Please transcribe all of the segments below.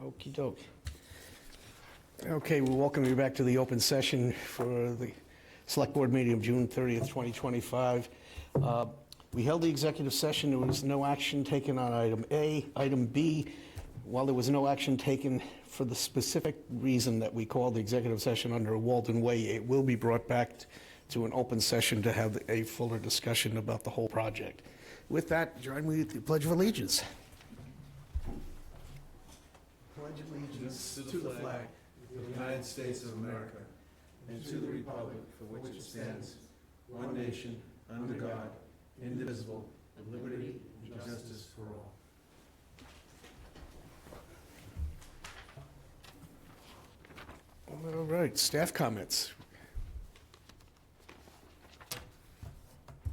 Okey doke. Okay, we welcome you back to the open session for the Select Board meeting of June 30th, 2025. We held the executive session. There was no action taken on item A. Item B, while there was no action taken for the specific reason that we called the executive session under Walden Way, it will be brought back to an open session to have a fuller discussion about the whole project. With that, join me with the Pledge of Allegiance. Pledge allegiance to the flag of the United States of America, and to the republic for which it stands, one nation, under God, indivisible, with liberty and justice for all. All right, staff comments.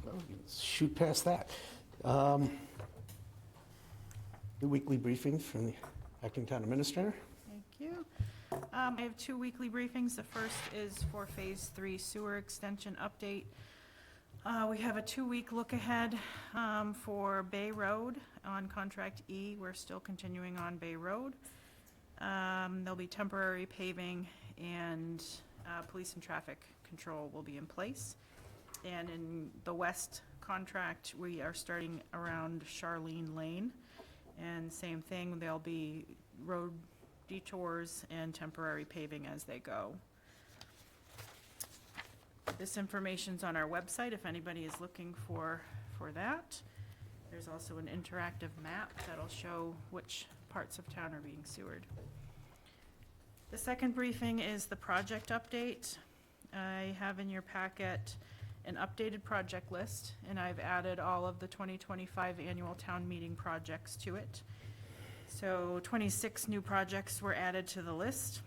Well, we can shoot past that. The weekly briefing from the acting town administrator. Thank you. I have two weekly briefings. The first is for Phase 3 sewer extension update. We have a 2-week look ahead for Bay Road on Contract E. We're still continuing on Bay Road. There'll be temporary paving and police and traffic control will be in place. And in the west contract, we are starting around Charlene Lane. And same thing, there'll be road detours and temporary paving as they go. This information's on our website if anybody is looking for that. There's also an interactive map that'll show which parts of town are being sewered. The second briefing is the project update. I have in your packet an updated project list, and I've added all of the 2025 annual town meeting projects to it. So 26 new projects were added to the list.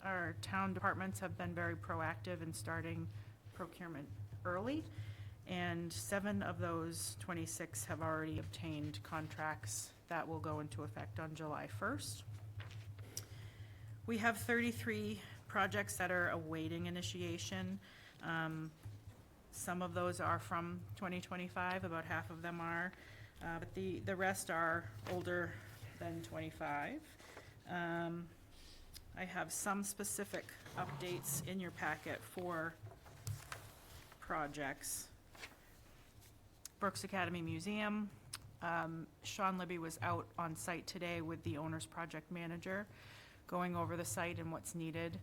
Our town departments have been very proactive in starting procurement early, and 7 of those 26 have already obtained contracts that will go into effect on July 1st. We have 33 projects that are awaiting initiation. Some of those are from 2025, about half of them are, but the rest are older than 25. I have some specific updates in your packet for projects. Brooks Academy Museum. Sean Libby was out on site today with the owner's project manager, going over the site and what's needed.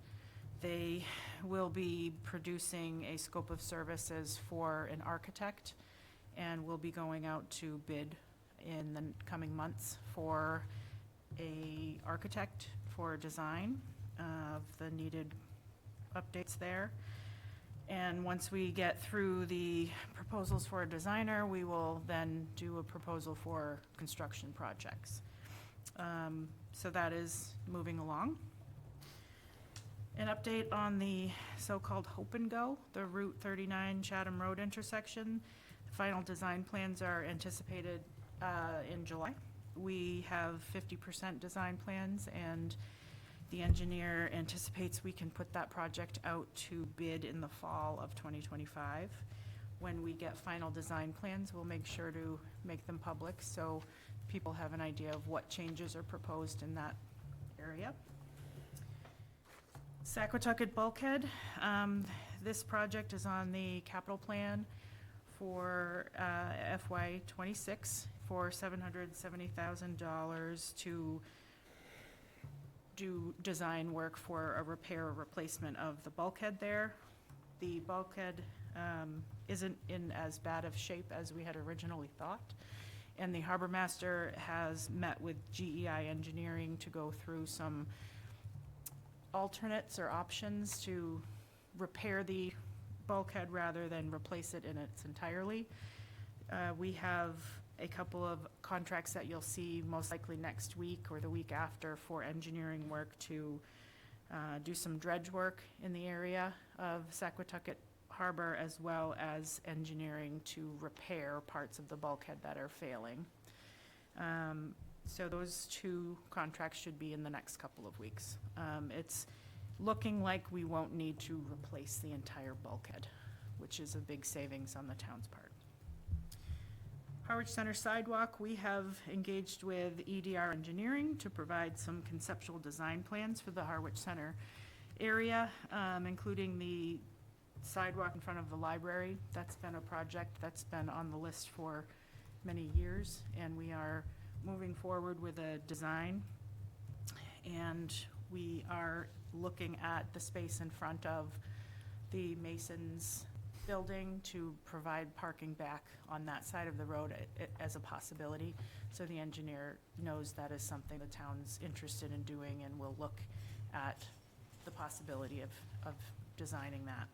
They will be producing a scope of services for an architect, and will be going out to bid in the coming months for a architect for design of the needed updates there. And once we get through the proposals for a designer, we will then do a proposal for construction projects. So that is moving along. An update on the so-called Hope and Go, the Route 39 Chatham Road intersection. The final design plans are anticipated in July. We have 50% design plans, and the engineer anticipates we can put that project out to bid in the fall of 2025. When we get final design plans, we'll make sure to make them public so people have an idea of what changes are proposed in that area. Saquatucket Bulkhead. This project is on the capital plan for FY26 for $770,000 to do design work for a repair or replacement of the bulkhead there. The bulkhead isn't in as bad of shape as we had originally thought, and the harbor master has met with GEI Engineering to go through some alternates or options to repair the bulkhead rather than replace it in its entirely. We have a couple of contracts that you'll see most likely next week or the week after for engineering work to do some dredge work in the area of Saquatucket Harbor, as well as engineering to repair parts of the bulkhead that are failing. So those 2 contracts should be in the next couple of weeks. It's looking like we won't need to replace the entire bulkhead, which is a big savings on the town's part. Harwich Center sidewalk, we have engaged with EDR Engineering to provide some conceptual design plans for the Harwich Center area, including the sidewalk in front of the library. That's been a project that's been on the list for many years, and we are moving forward with a design. And we are looking at the space in front of the Masons building to provide parking back on that side of the road as a possibility. So the engineer knows that is something the town's interested in doing, and will look at the possibility of designing that.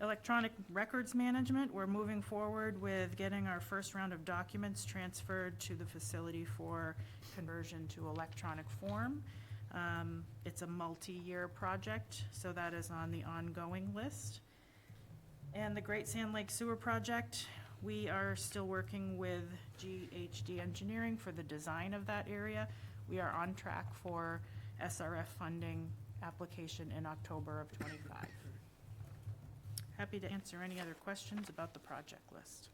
Electronic records management, we're moving forward with getting our first round of documents transferred to the facility for conversion to electronic form. It's a multi-year project, so that is on the ongoing list. And the Great Sand Lake Sewer Project, we are still working with GHD Engineering for the design of that area. We are on track for SRF funding application in October of '25. Happy to answer any other questions about the project list.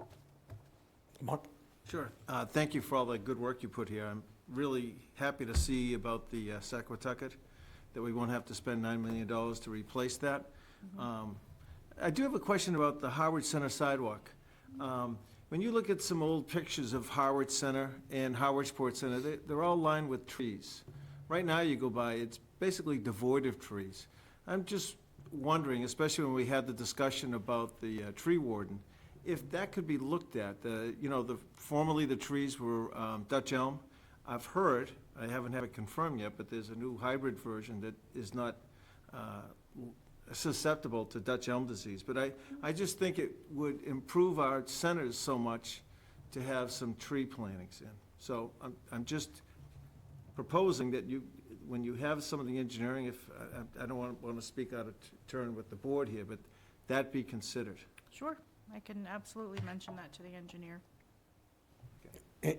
Mark? Sure. Thank you for all the good work you put here. I'm really happy to see about the Saquatucket, that we won't have to spend $9 million to replace that. I do have a question about the Harwich Center sidewalk. When you look at some old pictures of Harwich Center and Harwichport Center, they're all lined with trees. Right now you go by, it's basically devoid of trees. I'm just wondering, especially when we had the discussion about the tree warden, if that could be looked at. Formerly the trees were Dutch elm. I've heard, I haven't had it confirmed yet, but there's a new hybrid version that is not susceptible to Dutch elm disease. But I just think it would improve our centers so much to have some tree plantings in. So I'm just proposing that when you have some of the engineering, if I don't want to speak out of turn with the board here, but that be considered. Sure, I can absolutely mention that to the engineer.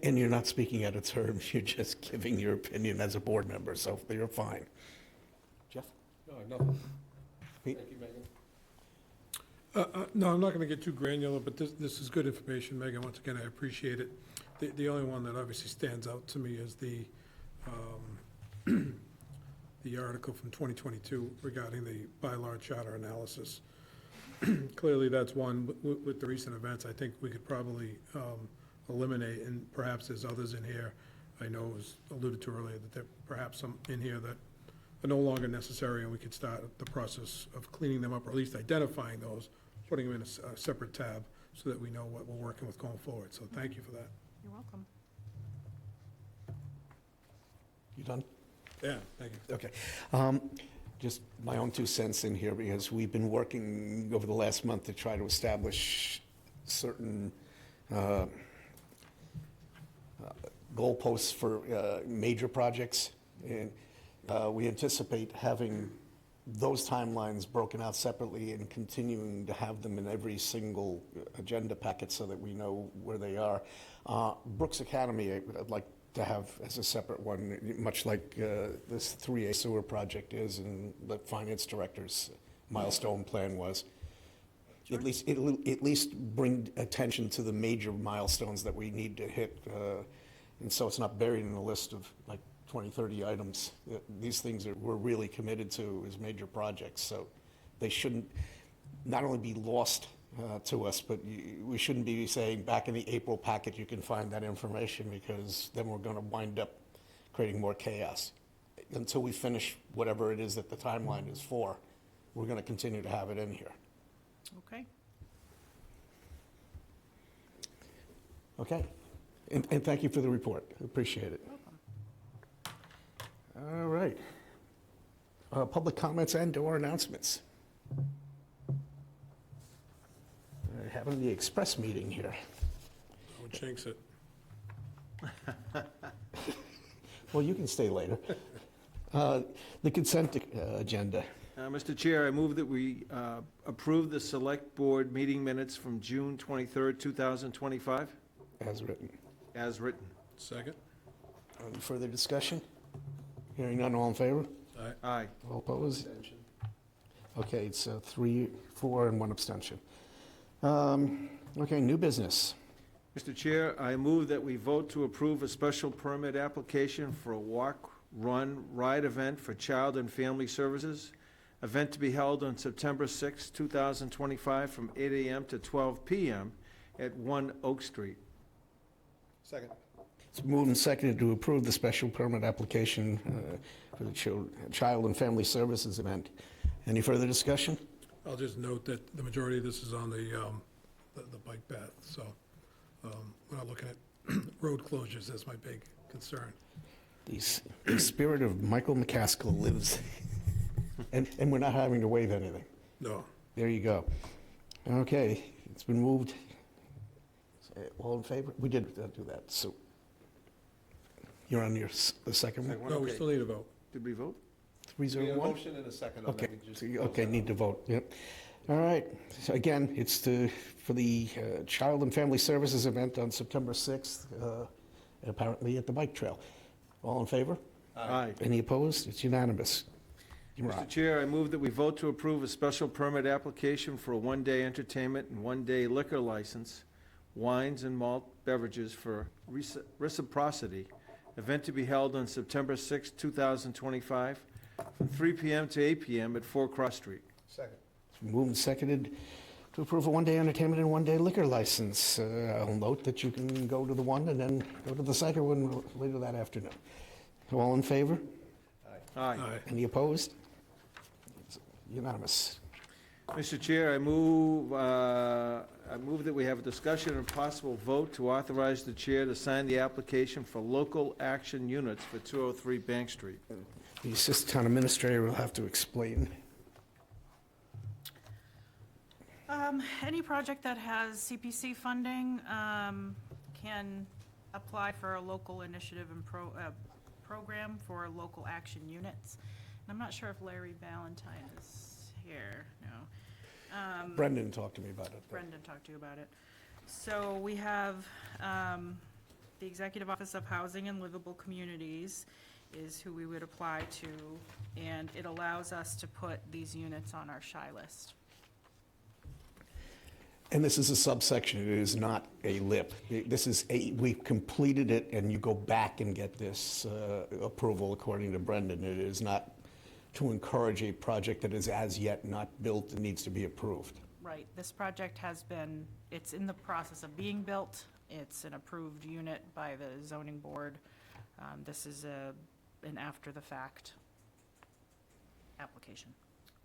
And you're not speaking out of turn, you're just giving your opinion as a board member, so you're fine. Jeff? No, nothing. Pete? Thank you, Megan. No, I'm not going to get too granular, but this is good information, Megan. Once again, I appreciate it. The only one that obviously stands out to me is the article from 2022 regarding the bylaw charter analysis. Clearly, that's one. With the recent events, I think we could probably eliminate, and perhaps there's others in here, I know it was alluded to earlier, that there are perhaps some in here that are no longer necessary, and we could start the process of cleaning them up, or at least identifying those, putting them in a separate tab, so that we know what we're working with going forward. So thank you for that. You're welcome. You done? Yeah, thank you. Okay. Just my own 2 cents in here, because we've been working over the last month to try to establish certain goalposts for major projects. And we anticipate having those timelines broken out separately and continuing to have them in every single agenda packet so that we know where they are. Brooks Academy, I'd like to have as a separate one, much like this 3A sewer project is, and the finance director's milestone plan was. Sure. At least bring attention to the major milestones that we need to hit, and so it's not buried in a list of like 20, 30 items. These things we're really committed to as major projects, so they shouldn't not only be lost to us, but we shouldn't be saying back in the April packet you can find that information, because then we're going to wind up creating more chaos. Until we finish whatever it is that the timeline is for, we're going to continue to have it in here. Okay. Okay, and thank you for the report. Appreciate it. Welcome. All right. Public comments and/or announcements. We're having the express meeting here. I would jinx it. Well, you can stay later. The consent agenda. Mr. Chair, I move that we approve the Select Board meeting minutes from June 23rd, 2025, As written. as written. Second? Any further discussion? Hearing none, all in favor? Aye. All opposed? Okay, it's 3, 4, and 1 abstention. Okay, new business. Mr. Chair, I move that we vote to approve a special permit application for a walk, run, ride event for Child and Family Services. Event to be held on September 6, 2025, from 8 a.m. to 12 p.m. at 1 Oak Street. Second. It's moved and seconded to approve the special permit application for the Child and Family Services event. Any further discussion? I'll just note that the majority of this is on the bike path, so we're not looking at road closures as my big concern. The spirit of Michael McCaskill lives, and we're not having to waive anything. No. There you go. Okay, it's been moved. All in favor? We did do that, so you're on the second one? No, we still need a vote. Did we vote? Three We zero have a one? motion and a second on Okay, that. We just so closed okay, that. need to vote, yep. All right, so again, it's for the Child and Family Services event on September 6th, apparently at the bike trail. All in favor? Aye. Any opposed? It's unanimous. You're Mr. on. Chair, I move that we vote to approve a special permit application for a one-day entertainment and one-day liquor license, wines and malt beverages for Reciprocity, event to be held on September 6, 2025, from 3 p.m. to 8 p.m. at 4 Cross Street. Second. It's moved and seconded to approve a one-day entertainment and one-day liquor license. I'll note that you can go to the one and then go to the second one later that afternoon. All in favor? Aye. Any opposed? It's unanimous. Mr. Chair, I move that we have a discussion and possible vote to authorize the chair to sign the application for local action units for 203 Bank Street. The assistant town administrator will have to explain. Any project that has CPC funding can apply for a local initiative and program for local action units. And I'm not sure if Larry Valentine is here, no. Brendan talked to me about it. Brendan talked to you about it. So we have the Executive Office of Housing and Livable Communities is who we would apply to, and it allows us to put these units on our SHI list. And this is a subsection, it is not a lip. This is we've completed it, and you go back and get this approval, according to Brendan. It is not to encourage a project that is as yet not built and needs to be approved. Right, this project it's in the process of being built. It's an approved unit by the zoning board. This is an after-the-fact application.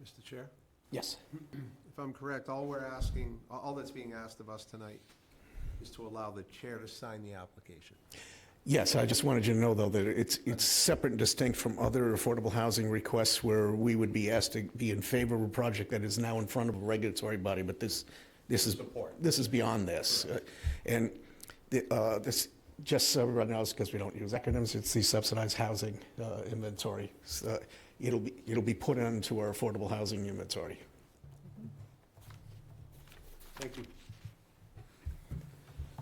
Mr. Chair, Yes. if I'm correct, all that's being asked of us tonight is to allow the chair to sign the application. Yes, I just wanted you to know, though, that it's separate and distinct from other affordable housing requests where we would be asked to be in favor of a project that is now in front of a regulatory body, but this is beyond this. And this, just so everyone knows, because we don't use acronyms, it's the subsidized housing inventory. So it'll be put into our affordable housing inventory. Thank you.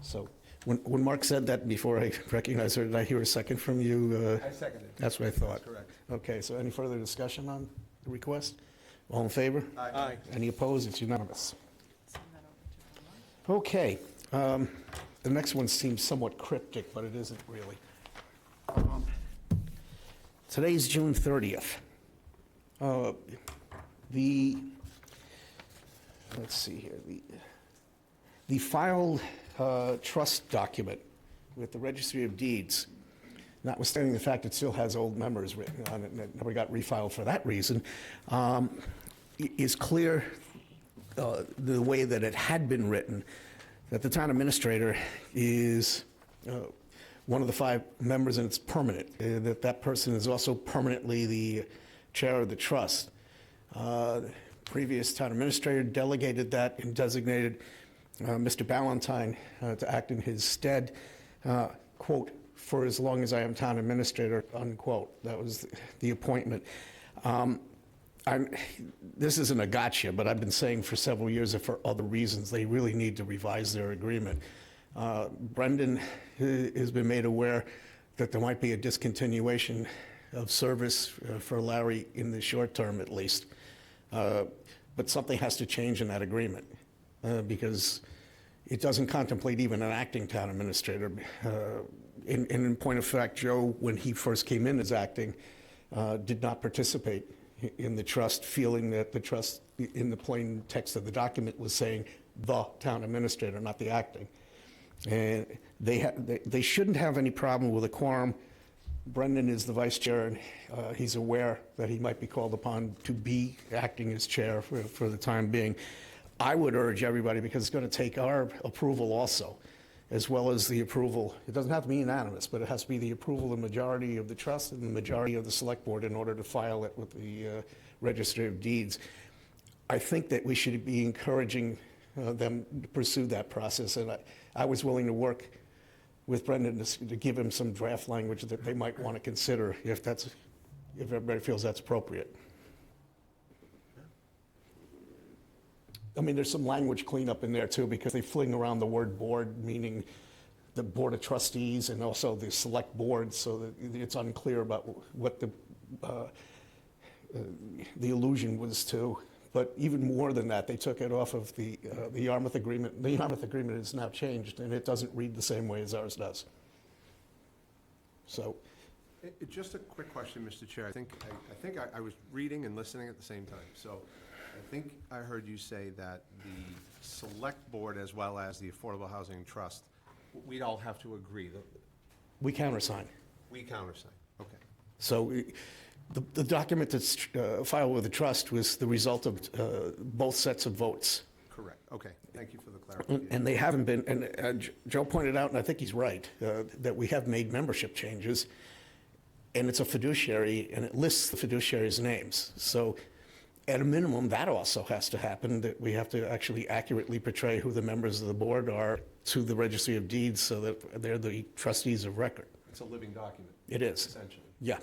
So when Mark said that, before I recognized her, did I hear a second from you? I seconded. That's what I thought. That's correct. Okay, so any further discussion on the request? All in favor? Aye. Any opposed? It's unanimous. Send that over to Okay, the next one seems somewhat cryptic, but it isn't really. Today's June 30th. Let's see here, the filed trust document with the Registry of Deeds, notwithstanding the fact it still has old members written on it, and it never got refiled for that reason, is clear, the way that it had been written, that the town administrator is one of the 5 members, and it's permanent, that person is also permanently the chair of the trust. Previous town administrator delegated that and designated Mr. Ballantyne to act in his stead, quote, for as long as I am town administrator, unquote. That was the appointment. This isn't a gotcha, but I've been saying for several years that for other reasons, they really need to revise their agreement. Brendan has been made aware that there might be a discontinuation of service for Larry in the short term, at least. But something has to change in that agreement, because it doesn't contemplate even an acting town administrator. In point of fact, Joe, when he first came in as acting, did not participate in the trust, feeling that the trust, in the plain text of the document, was saying the town administrator, not the acting. And they shouldn't have any problem with a quorum. Brendan is the vice chair, and he's aware that he might be called upon to be acting as chair for the time being. I would urge everybody, because it's going to take our approval also, as well as the approval, it doesn't have to be unanimous, but it has to be the approval of the majority of the trust and the majority of the select board in order to file it with the registry of deeds. I think that we should be encouraging them to pursue that process, and I was willing to work with Brendan to give him some draft language that they might want to consider if everybody feels that's appropriate. I mean, there's some language cleanup in there too, because they fling around the word board, meaning the Board of Trustees and also the Select Board, so that it's unclear about what the allusion was to. But even more than that, they took it off of the Yarmouth Agreement. The Yarmouth Agreement is now changed, and it doesn't read the same way as ours does. So, Just a quick question, Mr. Chair. I think I was reading and listening at the same time. So I think I heard you say that the select board as well as the Affordable Housing Trust, we'd all have to agree that we countersign. we countersign. Okay. So the document that's filed with the trust was the result of both sets of votes. Correct. Okay. Thank you for the clarification. And they haven't been, and Joe pointed out, and I think he's right, that we have made membership changes, and it's a fiduciary, and it lists the fiduciaries' names. So at a minimum, that also has to happen, that we have to actually accurately portray who the members of the board are to the Registry of Deeds so that they're the trustees of record. It's a living document. It is. Essentially. Yeah.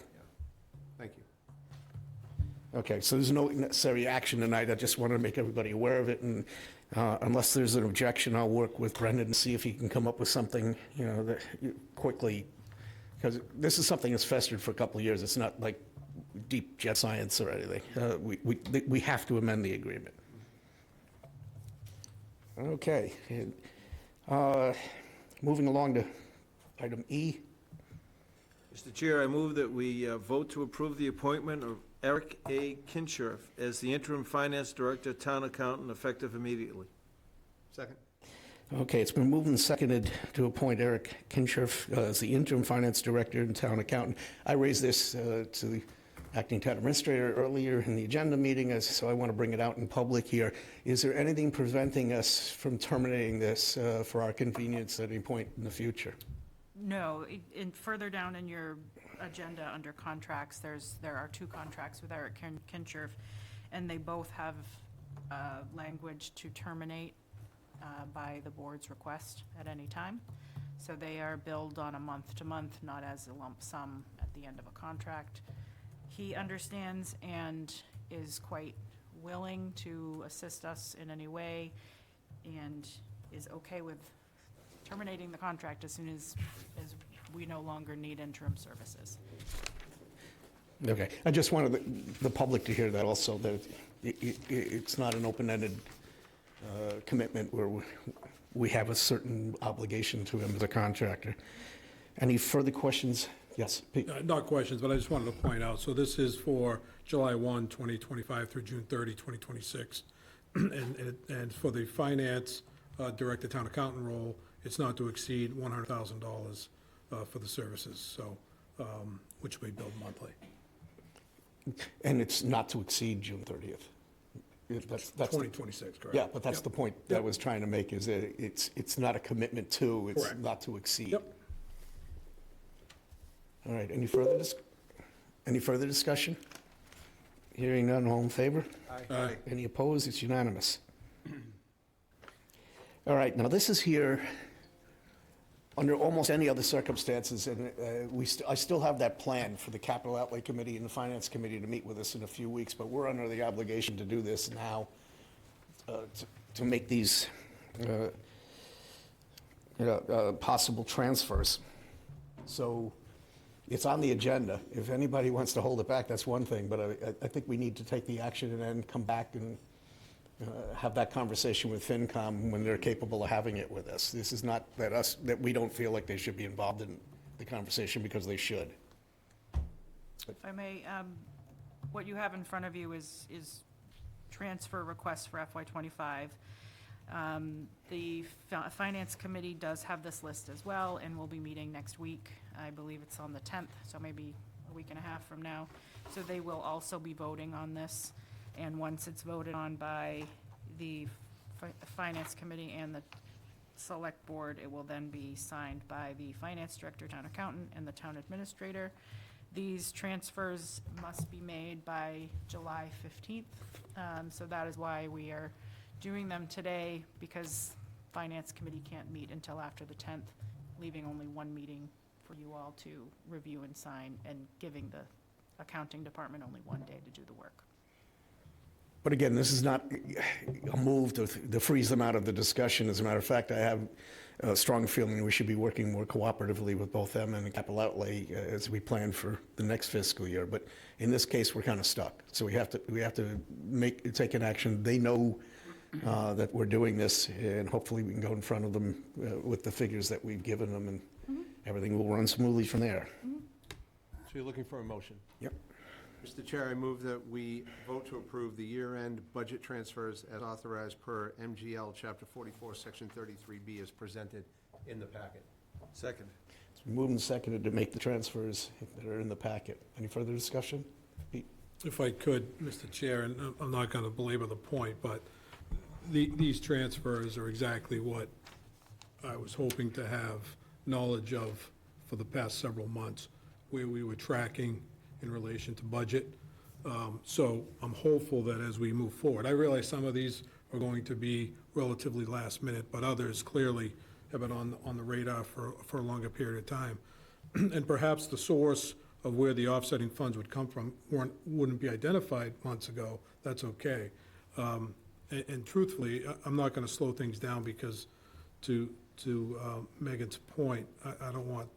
Thank you. Okay, so there's no necessary action tonight. I just wanted to make everybody aware of it, and unless there's an objection, I'll work with Brendan and see if he can come up with something, that quickly, because this is something that's festered for a couple of years. It's not like deep jet science or anything. We have to amend the agreement. Okay. Moving along to item E. Mr. Chair, I move that we vote to approve the appointment of Eric A. Kinshirf as the interim finance director, town accountant, effective immediately. Second. Okay, it's been moved and seconded to appoint Eric Kinshirf as the interim finance director and town accountant. I raised this to the acting town administrator earlier in the agenda meeting, so I want to bring it out in public here. Is there anything preventing us from terminating this for our convenience at any point in the future? No, further down in your agenda under contracts, there are two contracts with Eric Kinshirf, and they both have language to terminate by the board's request at any time. So they are billed on a month-to-month, not as a lump sum at the end of a contract. He understands and is quite willing to assist us in any way, and is okay with terminating the contract as soon as we no longer need interim services. Okay, I just wanted the public to hear that also, that it's not an open-ended commitment where we have a certain obligation to him as a contractor. Any further questions? Yes, Pete? Not questions, but I just wanted to point out, so this is for July 1, 2025 through June 30, 2026. And for the finance director, town accountant role, it's not to exceed $100,000 for the services, so, which we bill monthly. And it's not to exceed June 30th. That's 2026, correct? Yeah, but that's the point that I was trying to make, is that it's not a commitment to, it's Correct. not to exceed. Yep. All right, any further discussion? Hearing none, all in favor? Aye. Any opposed? It's unanimous. All right, now this is here under almost any other circumstances, and I still have that plan for the Capital Outlay Committee and the Finance Committee to meet with us in a few weeks, but we're under the obligation to do this now to make these possible transfers. So it's on the agenda. If anybody wants to hold it back, that's one thing, but I think we need to take the action and then come back and have that conversation with FinCom when they're capable of having it with us. This is not that we don't feel like they should be involved in the conversation, because they should. If I may, what you have in front of you is transfer requests for FY '25. The Finance Committee does have this list as well, and we'll be meeting next week. I believe it's on the 10th, so maybe a week and a half from now. So they will also be voting on this, and once it's voted on by the Finance Committee and the Select Board, it will then be signed by the Finance Director, Town Accountant, and the Town Administrator. These transfers must be made by July 15th, so that is why we are doing them today, because Finance Committee can't meet until after the 10th, leaving only one meeting for you all to review and sign, and giving the accounting department only one day to do the work. But again, this is not a move to freeze them out of the discussion. As a matter of fact, I have a strong feeling we should be working more cooperatively with both them and the capital outlay as we plan for the next fiscal year. But in this case, we're kind of stuck. So we have to take an action. They know that we're doing this, and hopefully we can go in front of them with the figures that we've given them, and everything will run smoothly from there. So you're looking for a motion? Yep. Mr. Chair, I move that we vote to approve the year-end budget transfers as authorized per MGL Chapter 44, Section 33B, as presented in the packet. Second. It's been moved and seconded to make the transfers that are in the packet. Any further discussion? Pete? If I could, Mr. Chair, and I'm not going to belabor the point, but these transfers are exactly what I was hoping to have knowledge of for the past several months, where we were tracking in relation to budget. So I'm hopeful that as we move forward, I realize some of these are going to be relatively last minute, but others clearly have been on the radar for a longer period of time. And perhaps the source of where the offsetting funds would come from wouldn't be identified months ago. That's okay. And truthfully, I'm not going to slow things down, because to Megan's point, I don't want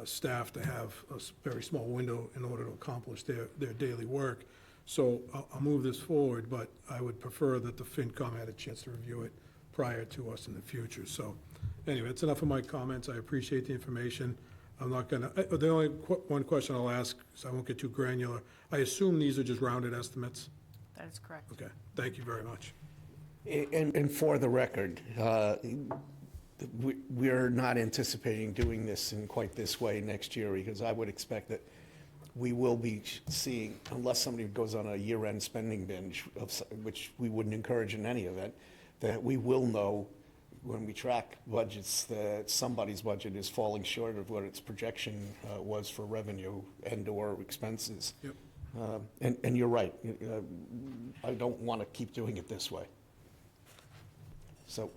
staff to have a very small window in order to accomplish their daily work. So I'll move this forward, but I would prefer that the FinCom had a chance to review it prior to us in the future. So anyway, that's enough of my comments. I appreciate the information. I'm not going to, the only one question I'll ask, so I won't get too granular. I assume these are just rounded estimates? That is correct. Okay, thank you very much. And for the record, we're not anticipating doing this in quite this way next year, because I would expect that we will be seeing, unless somebody goes on a year-end spending binge, which we wouldn't encourage in any event, that we will know when we track budgets that somebody's budget is falling short of what its projection was for revenue and/or expenses. Yep. And you're right. I don't want to keep doing it this way. So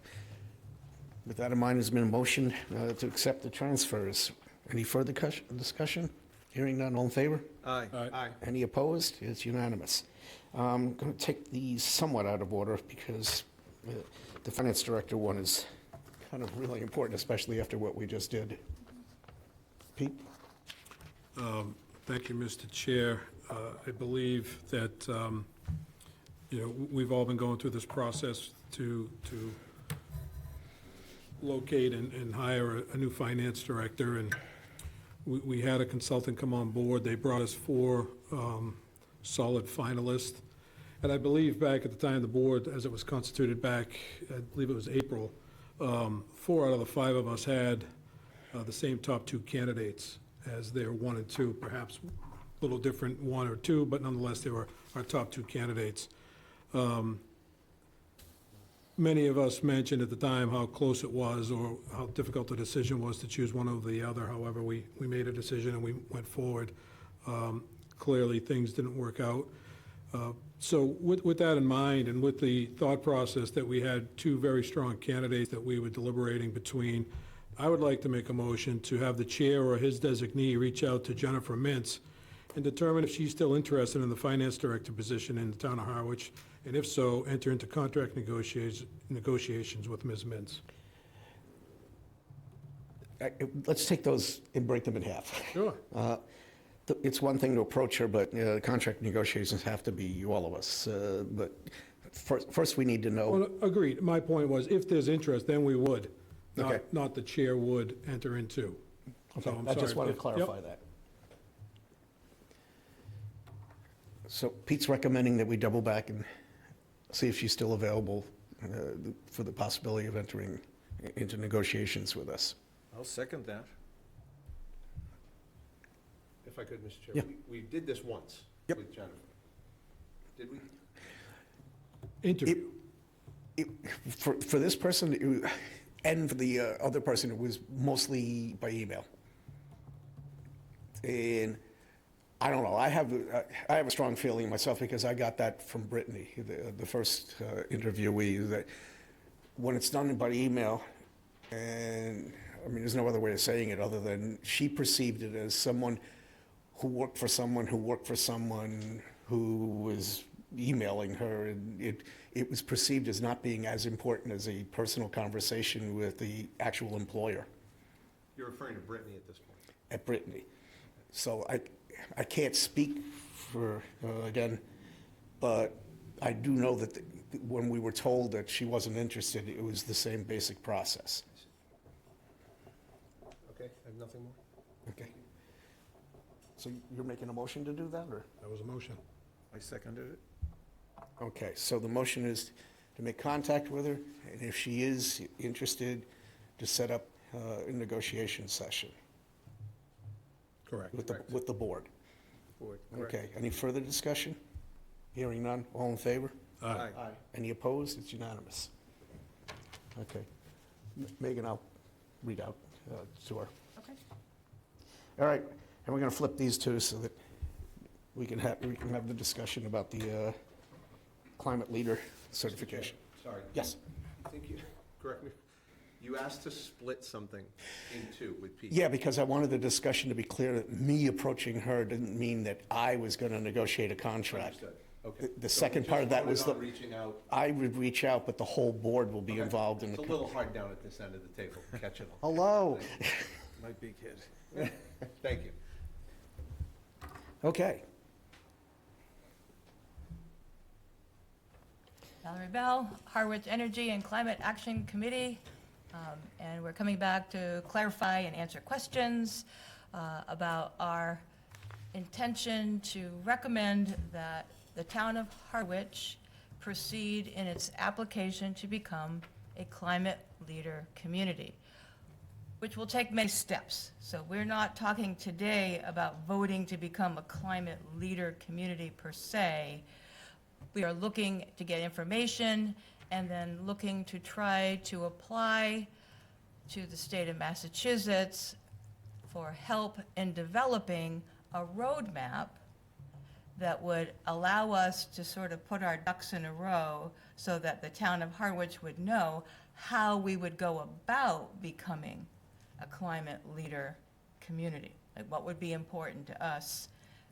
with that in mind, there's been a motion to accept the transfers. Any further discussion? Hearing none, all in favor? Aye. Aye. Any opposed? It's unanimous. I'm going to take these somewhat out of order, because the finance director one is kind of really important, especially after what we just did. Pete? Thank you, Mr. Chair. I believe that, we've all been going through this process to locate and hire a new finance director, and we had a consultant come on board. They brought us 4 solid finalists. And I believe back at the time the board, as it was constituted back, I believe it was April, 4 out of the 5 of us had the same top 2 candidates as their 1 and 2, perhaps a little different 1 or 2, but nonetheless, they were our top 2 candidates. Many of us mentioned at the time how close it was, or how difficult the decision was to choose one over the other. However, we made a decision and we went forward. Clearly, things didn't work out. So with that in mind, and with the thought process that we had 2 very strong candidates that we were deliberating between, I would like to make a motion to have the chair or his designee reach out to Jennifer Mintz and determine if she's still interested in the finance director position in the town of Harwich, and if so, enter into contract negotiations with Ms. Mintz. Let's take those and break them in half. Sure. It's one thing to approach her, but contract negotiations have to be all of us. But first we need to know. Well, agreed. My point was, if there's interest, then we would, Okay. not the chair would enter into. So I'm I just sorry. wanted to Yep. clarify that. So Pete's recommending that we double back and see if she's still available for the possibility of entering into negotiations with us. I'll second that. If I could, Mr. Chair. Yeah. We did this once Yep. with Jennifer. Did we? Interview. For this person and for the other person, it was mostly by email. And I don't know, I have a strong feeling myself because I got that from Brittany, the first interviewee, that when it's done by email, and I mean, there's no other way of saying it other than she perceived it as someone who worked for someone who worked for someone who was emailing her, and it was perceived as not being as important as a personal conversation with the actual employer You're referring to Brittany at this point. at Brittany. So I can't speak for, again, but I do know that when we were told that she wasn't interested, it was the same basic process. Okay, I have nothing more? Okay. So you're making a motion to do that, or? That was a motion. I seconded it. Okay, so the motion is to make contact with her, and if she is interested, to set up a negotiation session Correct. with the board. Board, correct. Okay, any further discussion? Hearing none, all in favor? Aye. Any opposed? It's unanimous. Okay. Megan, I'll read out to her. Okay. All right, and we're going to flip these two so that we can have the discussion about the climate leader certification. Sorry. Yes. I think you, correct me, you asked to split something in two with Pete. Yeah, because I wanted the discussion to be clear that me approaching her didn't mean that I was going to negotiate a contract. Understood. Okay. The So second we part of just that was voted the, on reaching out. I would reach out, but the whole board will be Okay. involved in It's the. a little hard down at this end of the table, catch it all. Hello. My big head. Thank you. Okay. Valerie Bell, Harwich Energy and Climate Action Committee, and we're coming back to clarify and answer questions about our intention to recommend that the town of Harwich proceed in its application to become a climate leader community, which will take many steps. So we're not talking today about voting to become a climate leader community per se. We are looking to get information and then looking to try to apply to the state of Massachusetts for help in developing a roadmap that would allow us to sort of put our ducks in a row so that the town of Harwich would know how we would go about becoming a climate leader community. Like what would be important to us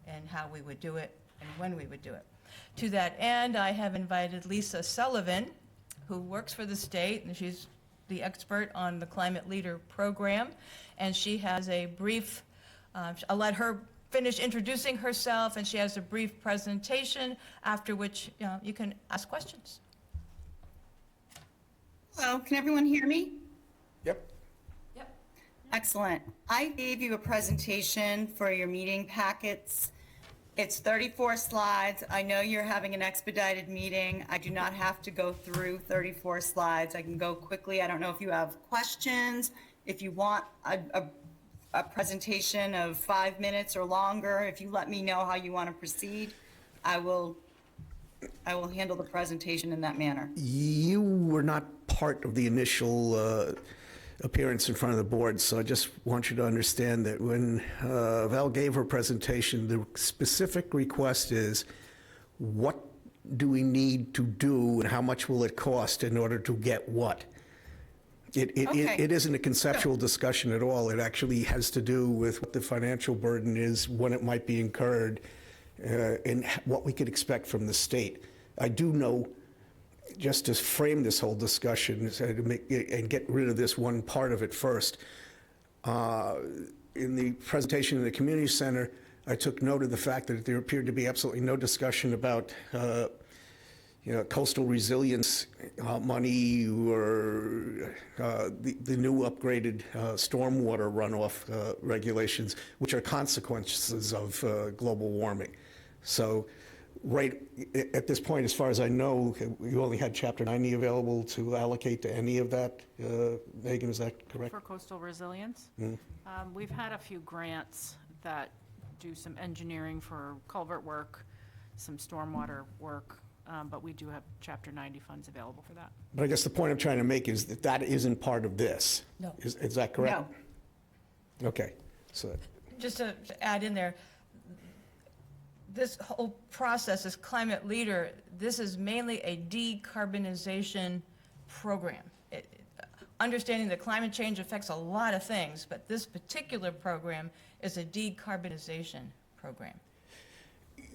and how we would do it and when we would do it. To that end, I have invited Lisa Sullivan, who works for the state, and she's the expert on the Climate Leader Program, and she has a brief, I'll let her finish introducing herself, and she has a brief presentation, after which you can ask questions. Hello, can everyone hear me? Yep. Yep. Excellent. I gave you a presentation for your meeting packets. It's 34 slides. I know you're having an expedited meeting. I do not have to go through 34 slides. I can go quickly. I don't know if you have questions, if you want a presentation of 5 minutes or longer. If you let me know how you want to proceed, I will handle the presentation in that manner. You were not part of the initial appearance in front of the board, so I just want you to understand that when Val gave her presentation, the specific request is, what do we need to do and how much will it cost in order to get what? Okay. It isn't a conceptual discussion at all. It actually has to do with what the financial burden is, when it might be incurred, and what we could expect from the state. I do know, just to frame this whole discussion and get rid of this one part of it first, in the presentation in the community center, I took note of the fact that there appeared to be absolutely no discussion about coastal resilience money or the new upgraded stormwater runoff regulations, which are consequences of global warming. So right at this point, as far as I know, you only had Chapter 90 available to allocate to any of that. Megan, is that correct? For coastal resilience, we've had a few grants that do some engineering for culvert work, some stormwater work, but we do have Chapter 90 funds available for that. But I guess the point I'm trying to make is that that isn't part of this. No. Is that correct? No. Okay, so, Just to add in there, this whole process, as climate leader, this is mainly a decarbonization program. Understanding that climate change affects a lot of things, but this particular program is a decarbonization program.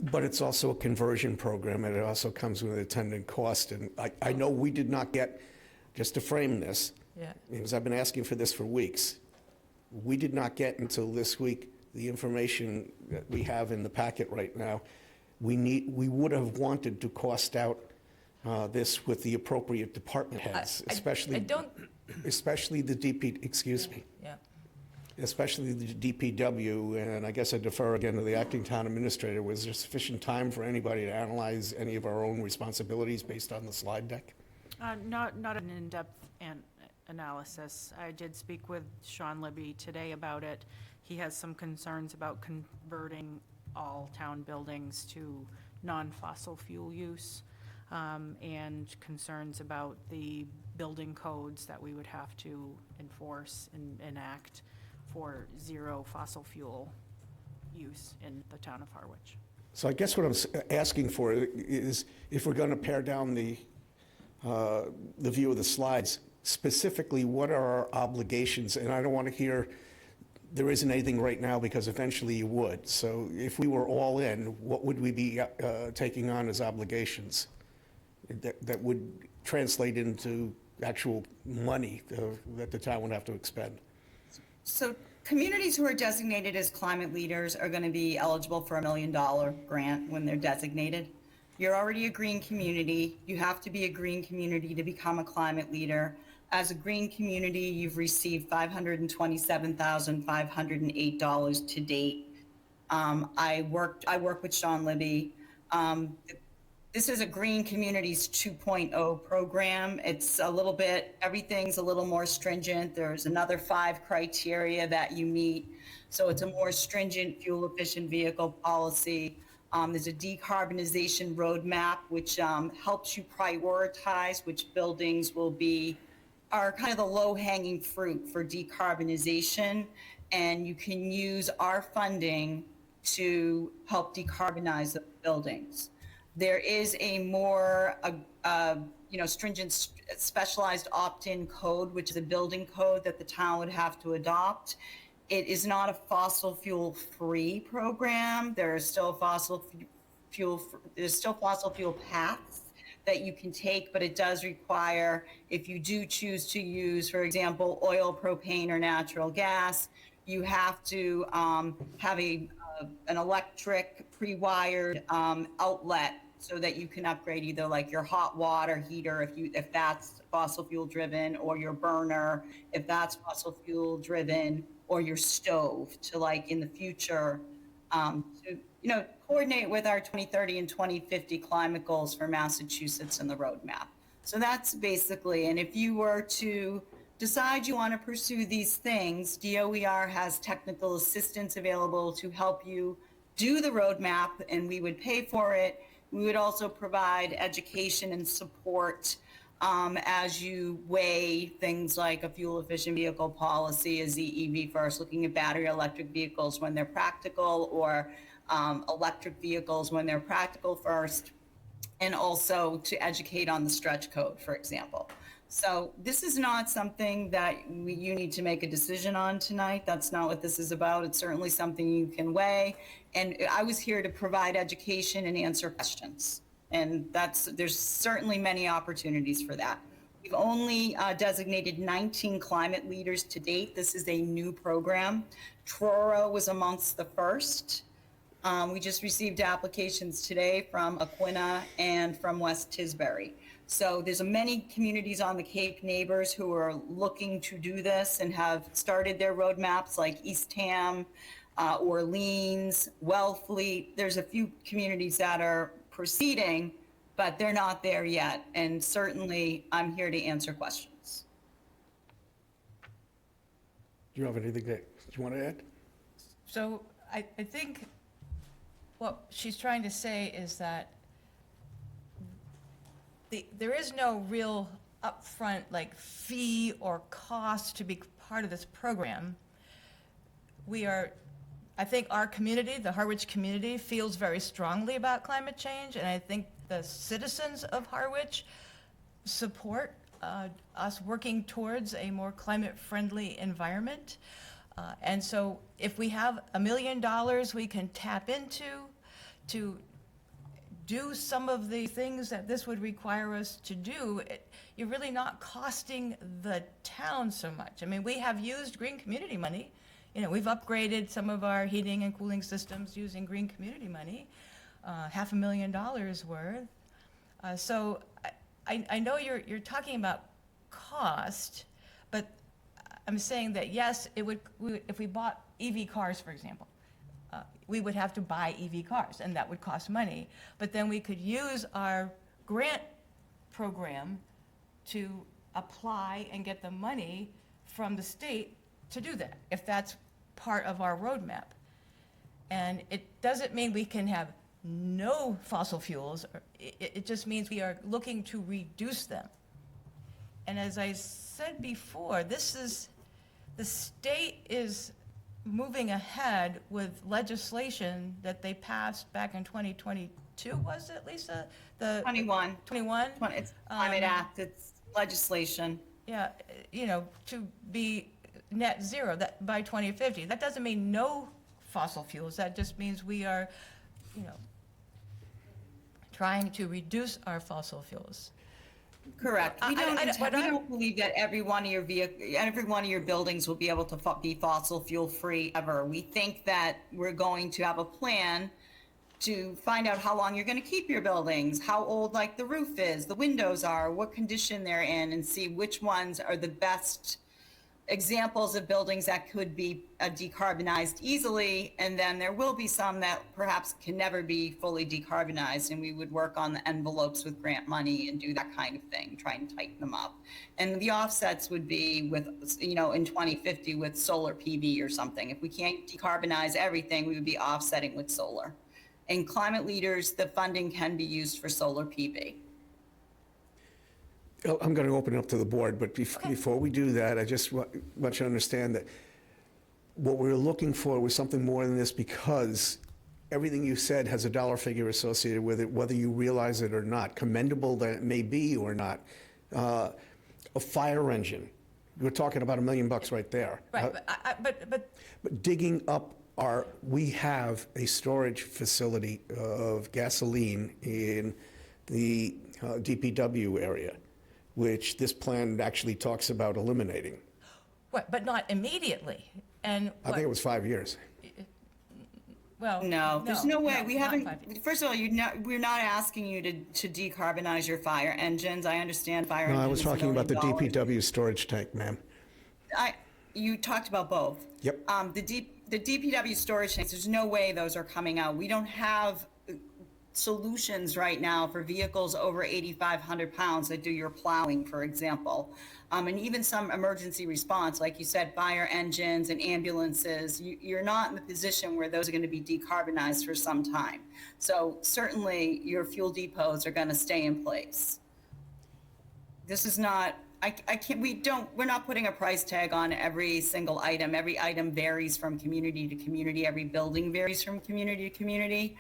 but it's also a conversion program, and it also comes with an attendant cost. And I know we did not get, just to frame this, Yeah. because I've been asking for this for weeks, we did not get until this week the information that we have in the packet right now. We would have wanted to cost out this with the appropriate department heads, especially. I don't, Especially the excuse me, yeah. especially the DPW, and I guess I defer again to the acting town administrator. Was there sufficient time for anybody to analyze any of our own responsibilities based on the slide deck? Not an in-depth analysis. I did speak with Sean Libby today about it. He has some concerns about converting all town buildings to non-fossil fuel use, and concerns about the building codes that we would have to enforce and enact for zero fossil fuel use in the town of Harwich. So I guess what I'm asking for is, if we're going to pare down the view of the slides, specifically, what are our obligations? And I don't want to hear there isn't anything right now, because eventually you would. So if we were all in, what would we be taking on as obligations that would translate into actual money that the town would have to expend? So communities who are designated as climate leaders are going to be eligible for a $1 million grant when they're designated. You're already a green community. You have to be a green community to become a climate leader. As a green community, you've received $527,508 to date. I work with Sean Libby. This is a Green Communities 2.0 program. It's a little bit, everything's a little more stringent. There's another 5 criteria that you meet. So it's a more stringent fuel efficient vehicle policy. There's a decarbonization roadmap, which helps you prioritize which buildings are kind of the low-hanging fruit for decarbonization. And you can use our funding to help decarbonize the buildings. There is a more stringent specialized opt-in code, which is a building code that the town would have to adopt. It is not a fossil fuel free program. There are still fossil fuel paths that you can take, but it does require, if you do choose to use, for example, oil, propane, or natural gas, you have to have an electric pre-wired outlet so that you can upgrade either like your hot water heater if that's fossil fuel driven, or your burner if that's fossil fuel driven, or your stove to, like, in the future to coordinate with our 2030 and 2050 climate goals for Massachusetts and the roadmap. So that's basically, and if you were to decide you want to pursue these things, DOER has technical assistance available to help you do the roadmap, and we would pay for it. We would also provide education and support as you weigh things like a fuel efficient vehicle policy, a ZEV first, looking at battery electric vehicles when they're practical, or electric vehicles when they're practical first, and also to educate on the stretch code, for example. So this is not something that you need to make a decision on tonight. That's not what this is about. It's certainly something you can weigh. And I was here to provide education and answer questions. And there's certainly many opportunities for that. We've only designated 19 climate leaders to date. This is a new program. Truro was amongst the first. We just received applications today from Aquina and from West Tisbury. So there's many communities on the Cape Neighbors who are looking to do this and have started their roadmaps, like Eastham, Orleans, Wellfleet. There's a few communities that are proceeding, but they're not there yet. And certainly, I'm here to answer questions. Do you have anything that you want to add? So I think what she's trying to say is that there is no real upfront like fee or cost to be part of this program. I think our community, the Harwich community, feels very strongly about climate change, and I think the citizens of Harwich support us working towards a more climate-friendly environment. And so if we have $1 million we can tap into to do some of the things that this would require us to do, you're really not costing the town so much. I mean, we have used green community money. You know, we've upgraded some of our heating and cooling systems using green community money, $500,000 worth. So I know you're talking about cost, but I'm saying that yes, if we bought EV cars, for example, we would have to buy EV cars, and that would cost money. But then we could use our grant program to apply and get the money from the state to do that, if that's part of our roadmap. And it doesn't mean we can have no fossil fuels. It just means we are looking to reduce them. And as I said before, the state is moving ahead with legislation that they passed back in 2022, was it, Lisa? The 21. 21? It's Climate Act, it's legislation. Yeah, you know, to be net zero that by 2050. That doesn't mean no fossil fuels. That just means we are, you know, trying to reduce our fossil fuels. Correct. We but don't believe that every one of your buildings will be able to be fossil fuel free ever. We think that we're going to have a plan to find out how long you're going to keep your buildings, how old like the roof is, the windows are, what condition they're in, and see which ones are the best examples of buildings that could be decarbonized easily, and then there will be some that perhaps can never be fully decarbonized, and we would work on the envelopes with grant money and do that kind of thing, try and tighten them up. And the offsets would be with, you know, in 2050 with solar PV or something. If we can't decarbonize everything, we would be offsetting with solar. And climate leaders, the funding can be used for solar PV. I'm going to open it up to the board, but before we do that, I just want you to understand that what we were looking for was something more than this, because everything you said has a dollar figure associated with it, whether you realize it or not, commendable that it may be or not. A fire engine, we're talking about $1 million right there. Right, but Digging up we have a storage facility of gasoline in the DPW area, which this plan actually talks about eliminating. what, but not immediately. And I think it was 5 years. well, No, there's no way. We not haven't, 5 years. first of all, we're not asking you to decarbonize your fire engines. I understand fire No, engines. I was is $1 talking about the million. DPW storage tank, ma'am. You talked about both. Yep. The DPW storage tanks, there's no way those are coming out. We don't have solutions right now for vehicles over 8,500 pounds that do your plowing, for example. And even some emergency response, like you said, fire engines and ambulances, you're not in the position where those are going to be decarbonized for some time. So certainly your fuel depots are going to stay in place. This is not, we're not putting a price tag on every single item. Every item varies from community to community. Every building varies from community to community.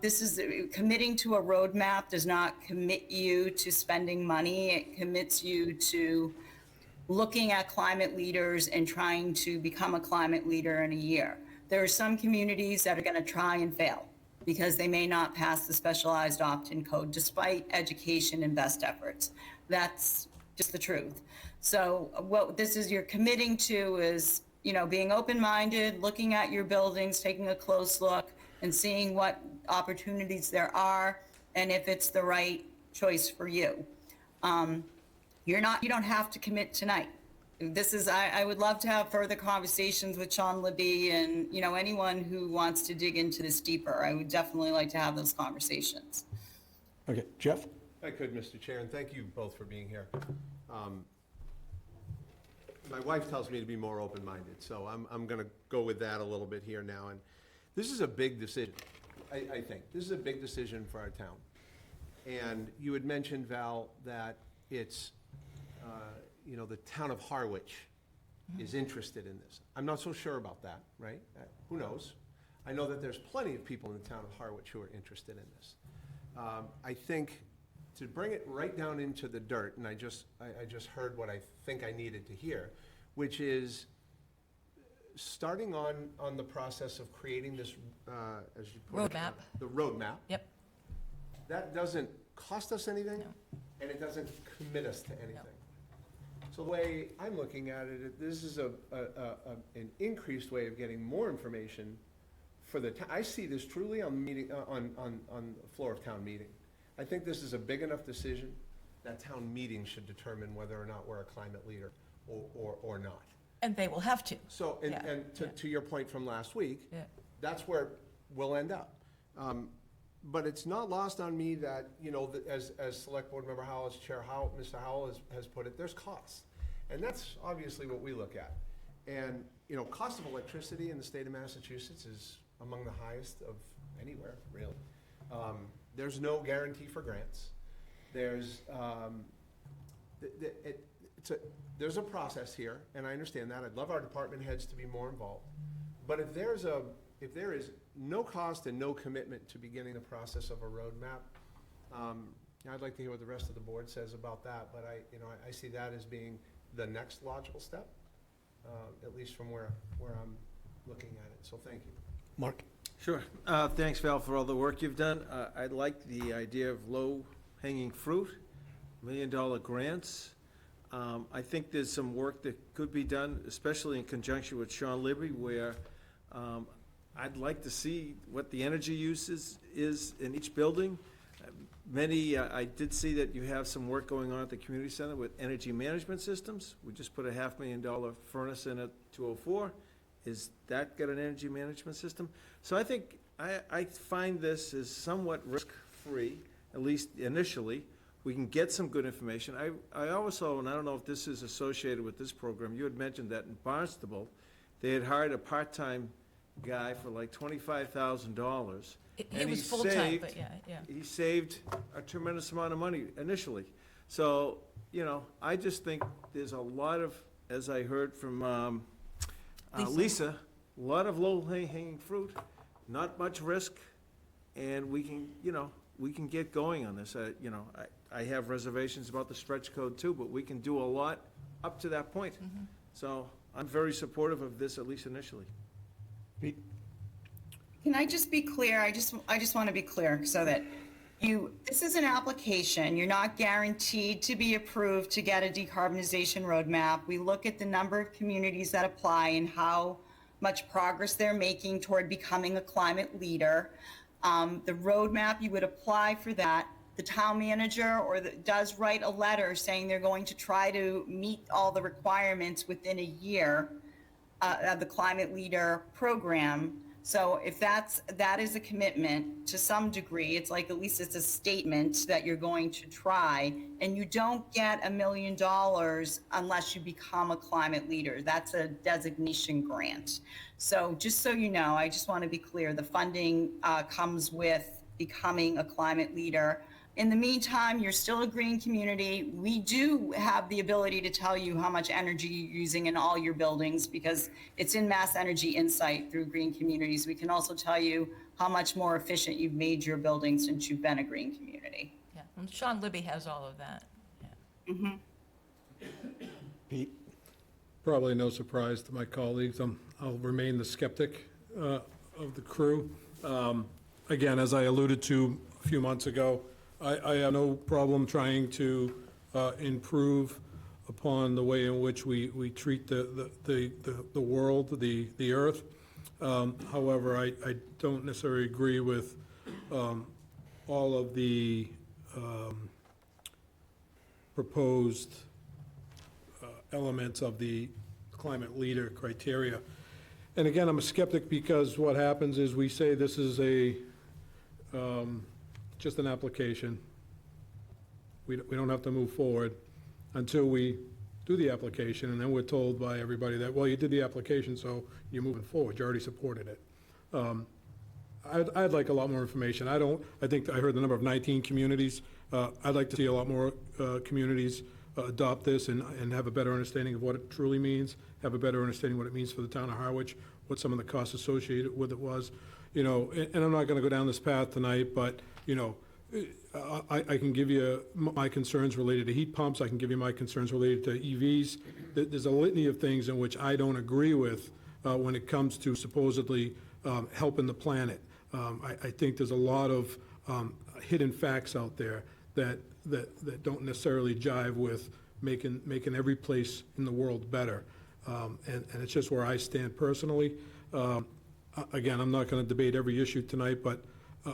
This is committing to a roadmap does not commit you to spending money. It commits you to looking at climate leaders and trying to become a climate leader in a year. There are some communities that are going to try and fail because they may not pass the specialized opt-in code despite education and best efforts. That's just the truth. So what this is you're committing to is, you know, being open-minded, looking at your buildings, taking a close look, and seeing what opportunities there are and if it's the right choice for you. You don't have to commit tonight. This is, I would love to have further conversations with Sean Libby and, anyone who wants to dig into this deeper. I would definitely like to have those conversations. Okay, Jeff? I could, Mr. Chair, and thank you both for being here. My wife tells me to be more open-minded, so I'm going to go with that a little bit here now. And this is a big decision, I think. This is a big decision for our town. And you had mentioned, Val, that it's, the town of Harwich is interested in this. I'm not so sure about that, right? Who knows? I know that there's plenty of people in the town of Harwich who are interested in this. I think to bring it right down into the dirt, and I just heard what I think I needed to hear, which is starting on the process of creating this, as you put it. Roadmap. The roadmap. Yep. That doesn't cost us anything, No. and it doesn't commit us to anything. So the way I'm looking at it, this is an increased way of getting more information for the, I see this truly on meeting, on the floor of town meeting. I think this is a big enough decision that town meeting should determine whether or not we're a climate leader or not. And they will have to. So, Yeah, and yeah. to your point from last week, Yeah. that's where we'll end up. But it's not lost on me that, as Select Board Member Howell's Chair Mr. Howell has put it, there's costs. And that's obviously what we look at. And, cost of electricity in the state of Massachusetts is among the highest of anywhere, really. There's no guarantee for grants. There's, there's a process here, and I understand that. I'd love our department heads to be more involved. But if there is no cost and no commitment to beginning the process of a roadmap, I'd like to hear what the rest of the board says about that, but I see that as being the next logical step, at least from where I'm looking at it. So thank you. Mark? Sure. Thanks, Val, for all the work you've done. I like the idea of low-hanging fruit, million-dollar grants. I think there's some work that could be done, especially in conjunction with Sean Libby, where I'd like to see what the energy use is in each building. I did see that you have some work going on at the community center with energy management systems. We just put a $500,000 furnace in at 204. Is that got an energy management system? So I think, I find this as somewhat risk-free, at least initially. We can get some good information. I also, and I don't know if this is associated with this program, you had mentioned that in Barnstable, they had hired a part-time guy for like $25,000. He was full-time, but yeah. He saved a tremendous amount of money initially. So, I just think there's a lot of, as I heard from Lisa, a lot of low-hanging fruit, not much risk, and we can get going on this. I have reservations about the stretch code too, but we can do a lot up to that point. Mm-hmm. So I'm very supportive of this, at least initially. Pete? Can I just be clear? I just want to be clear so that this is an application. You're not guaranteed to be approved to get a decarbonization roadmap. We look at the number of communities that apply and how much progress they're making toward becoming a climate leader. The roadmap, you would apply for that. The town manager does write a letter saying they're going to try to meet all the requirements within a year of the climate leader program. So if that is a commitment to some degree, it's like at least it's a statement that you're going to try, and you don't get $1 million unless you become a climate leader. That's a designation grant. So just so you know, I just want to be clear, the funding comes with becoming a climate leader. In the meantime, you're still a green community. We do have the ability to tell you how much energy you're using in all your buildings because it's in Mass Energy Insight through Green Communities. We can also tell you how much more efficient you've made your buildings since you've been a green community. Yeah, and Sean Libby has all of that. Yeah. Pete? Probably no surprise to my colleagues. I'll remain the skeptic of the crew. Again, as I alluded to a few months ago, I have no problem trying to improve upon the way in which we treat the world, the earth. However, I don't necessarily agree with all of the proposed elements of the climate leader criteria. And again, I'm a skeptic because what happens is we say this is just an application. We don't have to move forward until we do the application, and then we're told by everybody that, well, you did the application, so you're moving forward, you already supported it. I'd like a lot more information. I think I heard the number of 19 communities. I'd like to see a lot more communities adopt this and have a better understanding of what it truly means, have a better understanding what it means for the town of Harwich, what some of the costs associated with it was. You know, and I'm not gonna go down this path tonight, but, you know, I can give you my concerns related to heat pumps, I can give you my concerns related to EVs. There's a litany of things in which I don't agree with when it comes to supposedly helping the planet. I think there's a lot of hidden facts out there that don't necessarily jive with making every place in the world better. And it's just where I stand personally. Again, I'm not going to debate every issue tonight, but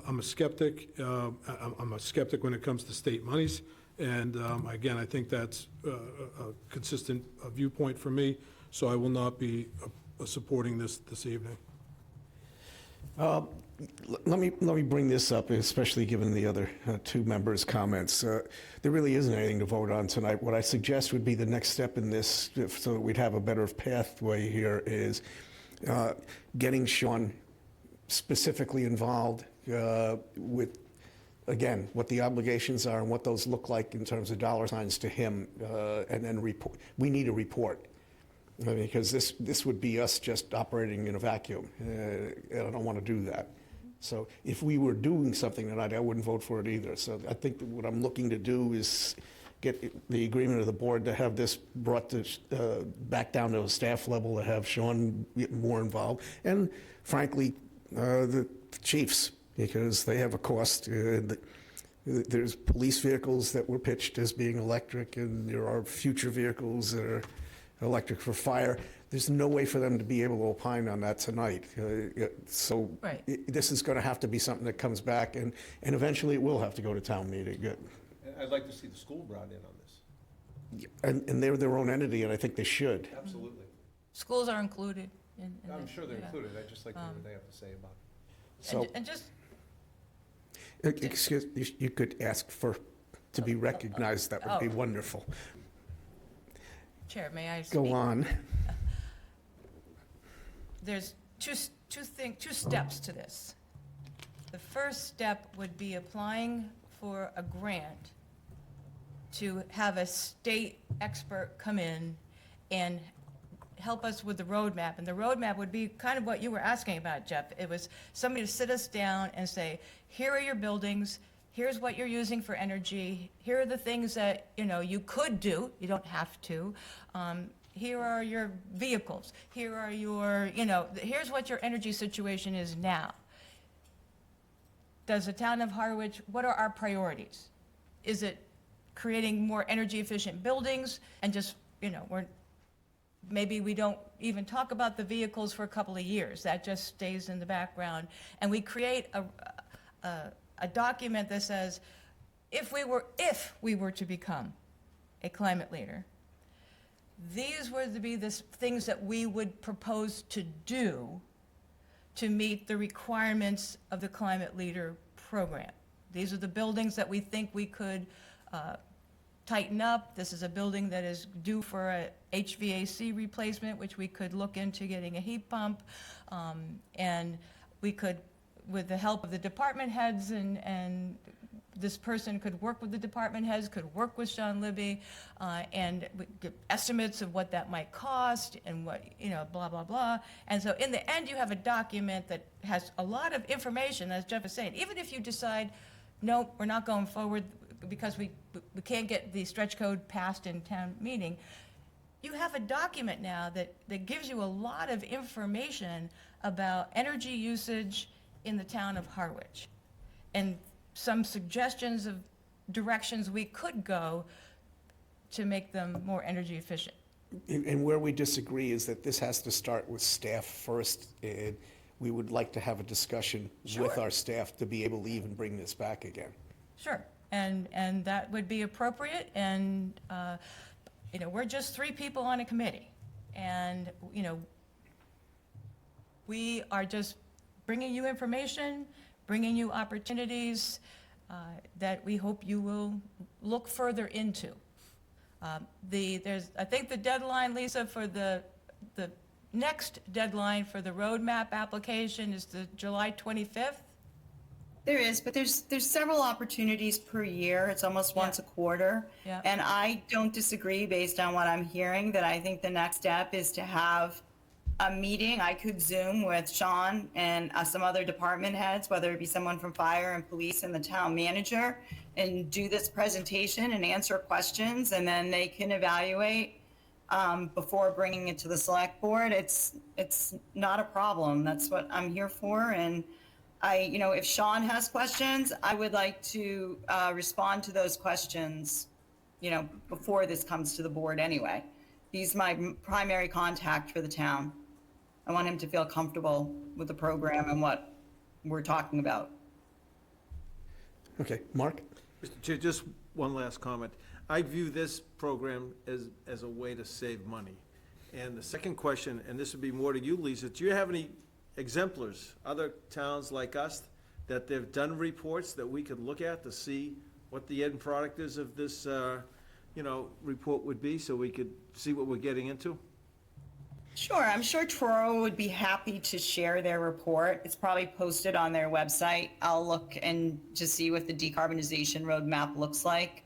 I'm a skeptic. I'm a skeptic when it comes to state monies. And again, I think that's a consistent viewpoint for me, so I will not be supporting this evening. Let me bring this up, especially given the other two members' comments. There really isn't anything to vote on tonight. What I suggest would be the next step in this, so that we'd have a better pathway here, is getting Sean specifically involved with, again, what the obligations are and what those look like in terms of dollar signs to him, and then report. We need a report. Because this would be us just operating in a vacuum, and I don't want to do that. So if we were doing something tonight, I wouldn't vote for it either. So I think that what I'm looking to do is get the agreement of the board to have this brought to, back down to a staff level, to have Sean get more involved, and frankly, the chiefs, because they have a cost. There's police vehicles that were pitched as being electric, and there are future vehicles that are electric for fire. There's no way for them to be able to opine on that tonight. So Right. This is going to have to be something that comes back, and eventually it will have to go to town meeting. I'd like to see the school brought in on this. And they're their own entity, and I think they should. Absolutely. Schools are included in I'm this, sure they're yeah. included. I'd just like to hear what they have to say about it. So, And just, excuse, you could ask to be recognized. That would be Oh. wonderful. Chair, may I speak? Go on. There's two steps to this. The first step would be applying for a grant to have a state expert come in and help us with the roadmap. And the roadmap would be kind of what you were asking about, Jeff. It was somebody to sit us down and say, here are your buildings, here's what you're using for energy, here are the things that, you know, you could do, you don't have to. Here are your vehicles, here are your, you know, here's what your energy situation is now. Does the town of Harwich, what are our priorities? Is it creating more energy efficient buildings and just, you know, maybe we don't even talk about the vehicles for a couple of years, that just stays in the background, and we create a document that says, if we were to become a climate leader, these were to be the things that we would propose to do to meet the requirements of the climate leader program. These are the buildings that we think we could tighten up. This is a building that is due for a HVAC replacement, which we could look into getting a heat pump. And we could, with the help of the department heads, and this person could work with the department heads, could work with Sean Libby, and we get estimates of what that might cost and what, you know, blah, blah, blah. And so in the end, you have a document that has a lot of information, as Jeff is saying. Even if you decide, no, we're not going forward because we can't get the stretch code passed in town meeting, you have a document now that gives you a lot of information about energy usage in the town of Harwich, and some suggestions of directions we could go to make them more energy efficient. And where we disagree is that this has to start with staff first, and we would like to have a discussion with Sure. our staff to be able to even bring this back again. Sure, and that would be appropriate, and, we're just three people on a committee, and, we are just bringing you information, bringing you opportunities that we hope you will look further into. I think the deadline, Lisa, for the next deadline for the roadmap application is the July 25th? There is, but there's several opportunities per year. It's almost once a quarter. Yeah. And I don't disagree based on what I'm hearing, that I think the next step is to have a meeting. I could Zoom with Sean and some other department heads, whether it be someone from fire and police and the town manager, and do this presentation and answer questions, and then they can evaluate before bringing it to the select board. It's not a problem. That's what I'm here for. And if Sean has questions, I would like to respond to those questions, before this comes to the board anyway. He's my primary contact for the town. I want him to feel comfortable with the program and what we're talking about. Okay, Mark? Mr. Chair, just one last comment. I view this program as a way to save money. And the second question, and this would be more to you, Lisa, do you have any exemplars, other towns like us, that they've done reports that we could look at to see what the end product is of this, report would be, so we could see what we're getting into? Sure, I'm sure Truro would be happy to share their report. It's probably posted on their website. I'll look and to see what the decarbonization roadmap looks like.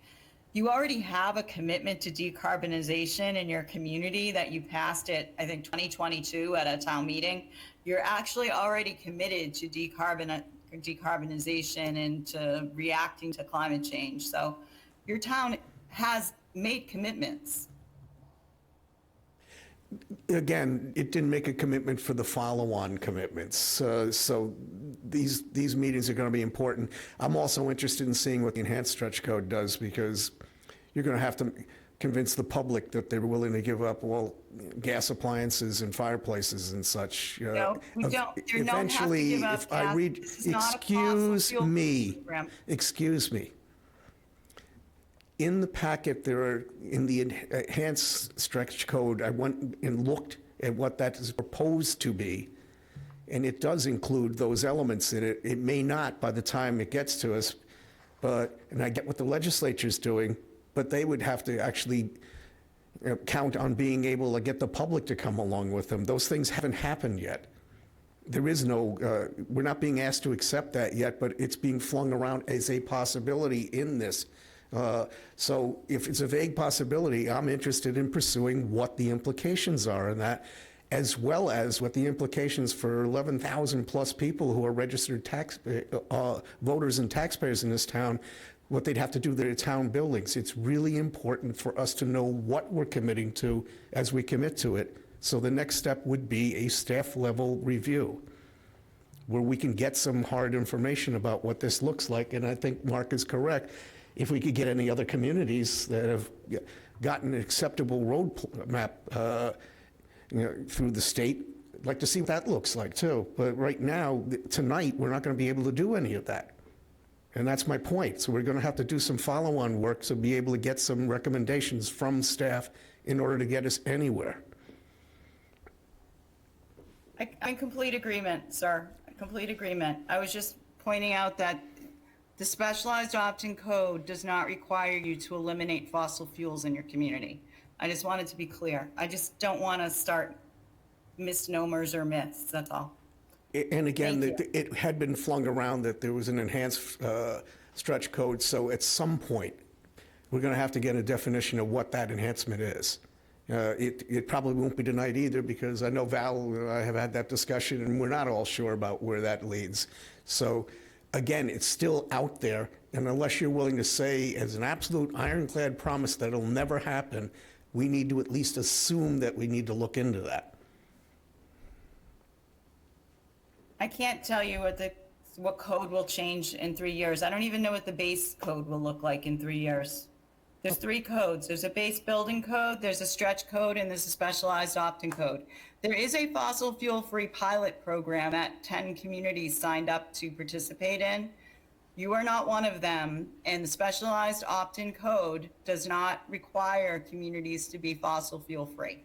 You already have a commitment to decarbonization in your community that you passed it, I think, 2022 at a town meeting. You're actually already committed to decarbonization and to reacting to climate change. So your town has made commitments. Again, it didn't make a commitment for the follow-on commitments. So these meetings are going to be important. I'm also interested in seeing what the enhanced stretch code does, because you're going to have to convince the public that they're willing to give up, gas appliances and fireplaces and such. No, we don't. You don't have to Eventually, give up if I gas. read, This is not a fossil fuel program. excuse me. In the packet, in the enhanced stretch code, I went and looked at what that is proposed to be, and it does include those elements in it. It may not by the time it gets to us, and I get what the legislature's doing, but they would have to actually count on being able to get the public to come along with them. Those things haven't happened yet. There is no, we're not being asked to accept that yet, but it's being flung around as a possibility in this. So if it's a vague possibility, I'm interested in pursuing what the implications are in that, as well as what the implications for 11,000 plus people who are registered voters and taxpayers in this town, what they'd have to do to their town buildings. It's really important for us to know what we're committing to as we commit to it. So the next step would be a staff level review where we can get some hard information about what this looks like. And I think Mark is correct. If we could get any other communities that have gotten an acceptable road map through the state, I'd like to see what that looks like too. But right now, tonight, we're not going to be able to do any of that. And that's my point. So we're going to have to do some follow-on work to be able to get some recommendations from staff in order to get us anywhere. I'm in complete agreement, sir. Complete agreement. I was just pointing out that the specialized opt-in code does not require you to eliminate fossil fuels in your community. I just wanted to be clear. I just don't want to start misnomers or myths, that's all. And again, Thank you. it had been flung around that there was an enhanced stretch code, so at some point, we're going to have to get a definition of what that enhancement is. It probably won't be tonight either, because I know Val and I have had that discussion, and we're not all sure about where that leads. So again, it's still out there, and unless you're willing to say as an absolute ironclad promise that it'll never happen, we need to at least assume that we need to look into that. I can't tell you what code will change in 3 years. I don't even know what the base code will look like in 3 years. There's 3 codes. There's a base building code, there's a stretch code, and there's a specialized opt-in code. There is a fossil fuel-free pilot program that 10 communities signed up to participate in. You are not one of them, and the specialized opt-in code does not require communities to be fossil fuel-free.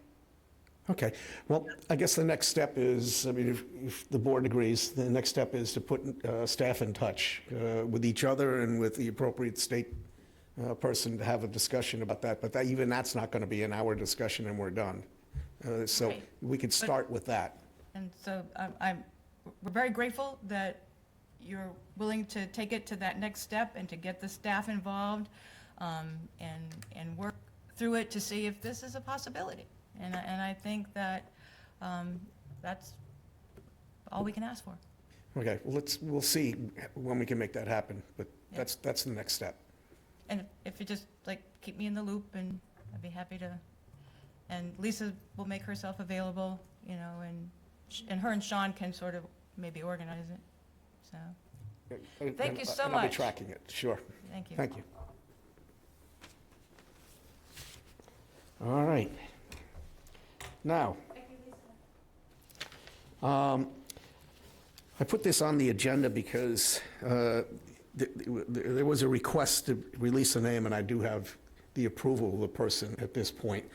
Okay, well, I guess the next step is, I mean, if the board agrees, the next step is to put staff in touch with each other and with the appropriate state person to have a discussion about that, but even that's not going to be an hour discussion and we're done. So Right. we could start with that. And so we're very grateful that you're willing to take it to that next step and to get the staff involved, and work through it to see if this is a possibility. And I think that that's all we can ask for. Okay, well, we'll see when we can make that happen, but Yeah. that's the next step. And if you just, like, keep me in the loop, and I'd be happy to, and Lisa will make herself available, you know, and her and Sean can sort of maybe organize it, so, Thank you so And I'll be much. tracking it, sure. thank you. Thank you. All right. Now, I put this on the agenda because there was a request to release a name, and I do have the approval of the person at this point.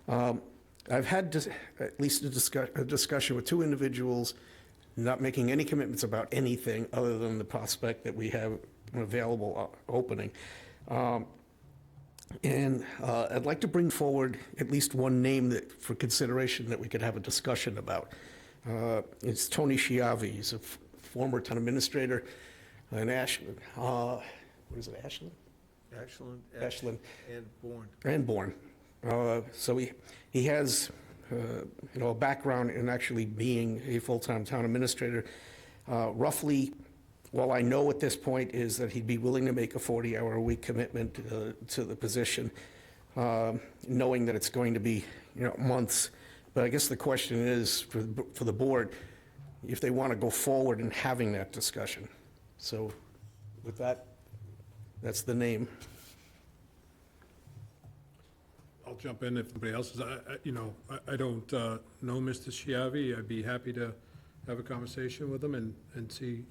I've had at least a discussion with 2 individuals, not making any commitments about anything other than the prospect that we have an available opening. And I'd like to bring forward at least one name for consideration that we could have a discussion about. It's Tony Schiavi. He's a former town administrator in Ashland. What is it, Ashland? Ashland. Ashland. And Bourne. And Bourne. So he has, a background in actually being a full-time town administrator. Roughly, all I know at this point is that he'd be willing to make a 40-hour-a-week commitment to the position, knowing that it's going to be, months. But I guess the question is, for the board, if they want to go forward in having that discussion. So with that, that's the name. I'll jump in if anybody else is, I don't know Mr. Schiavi. I'd be happy to have a conversation with him and see,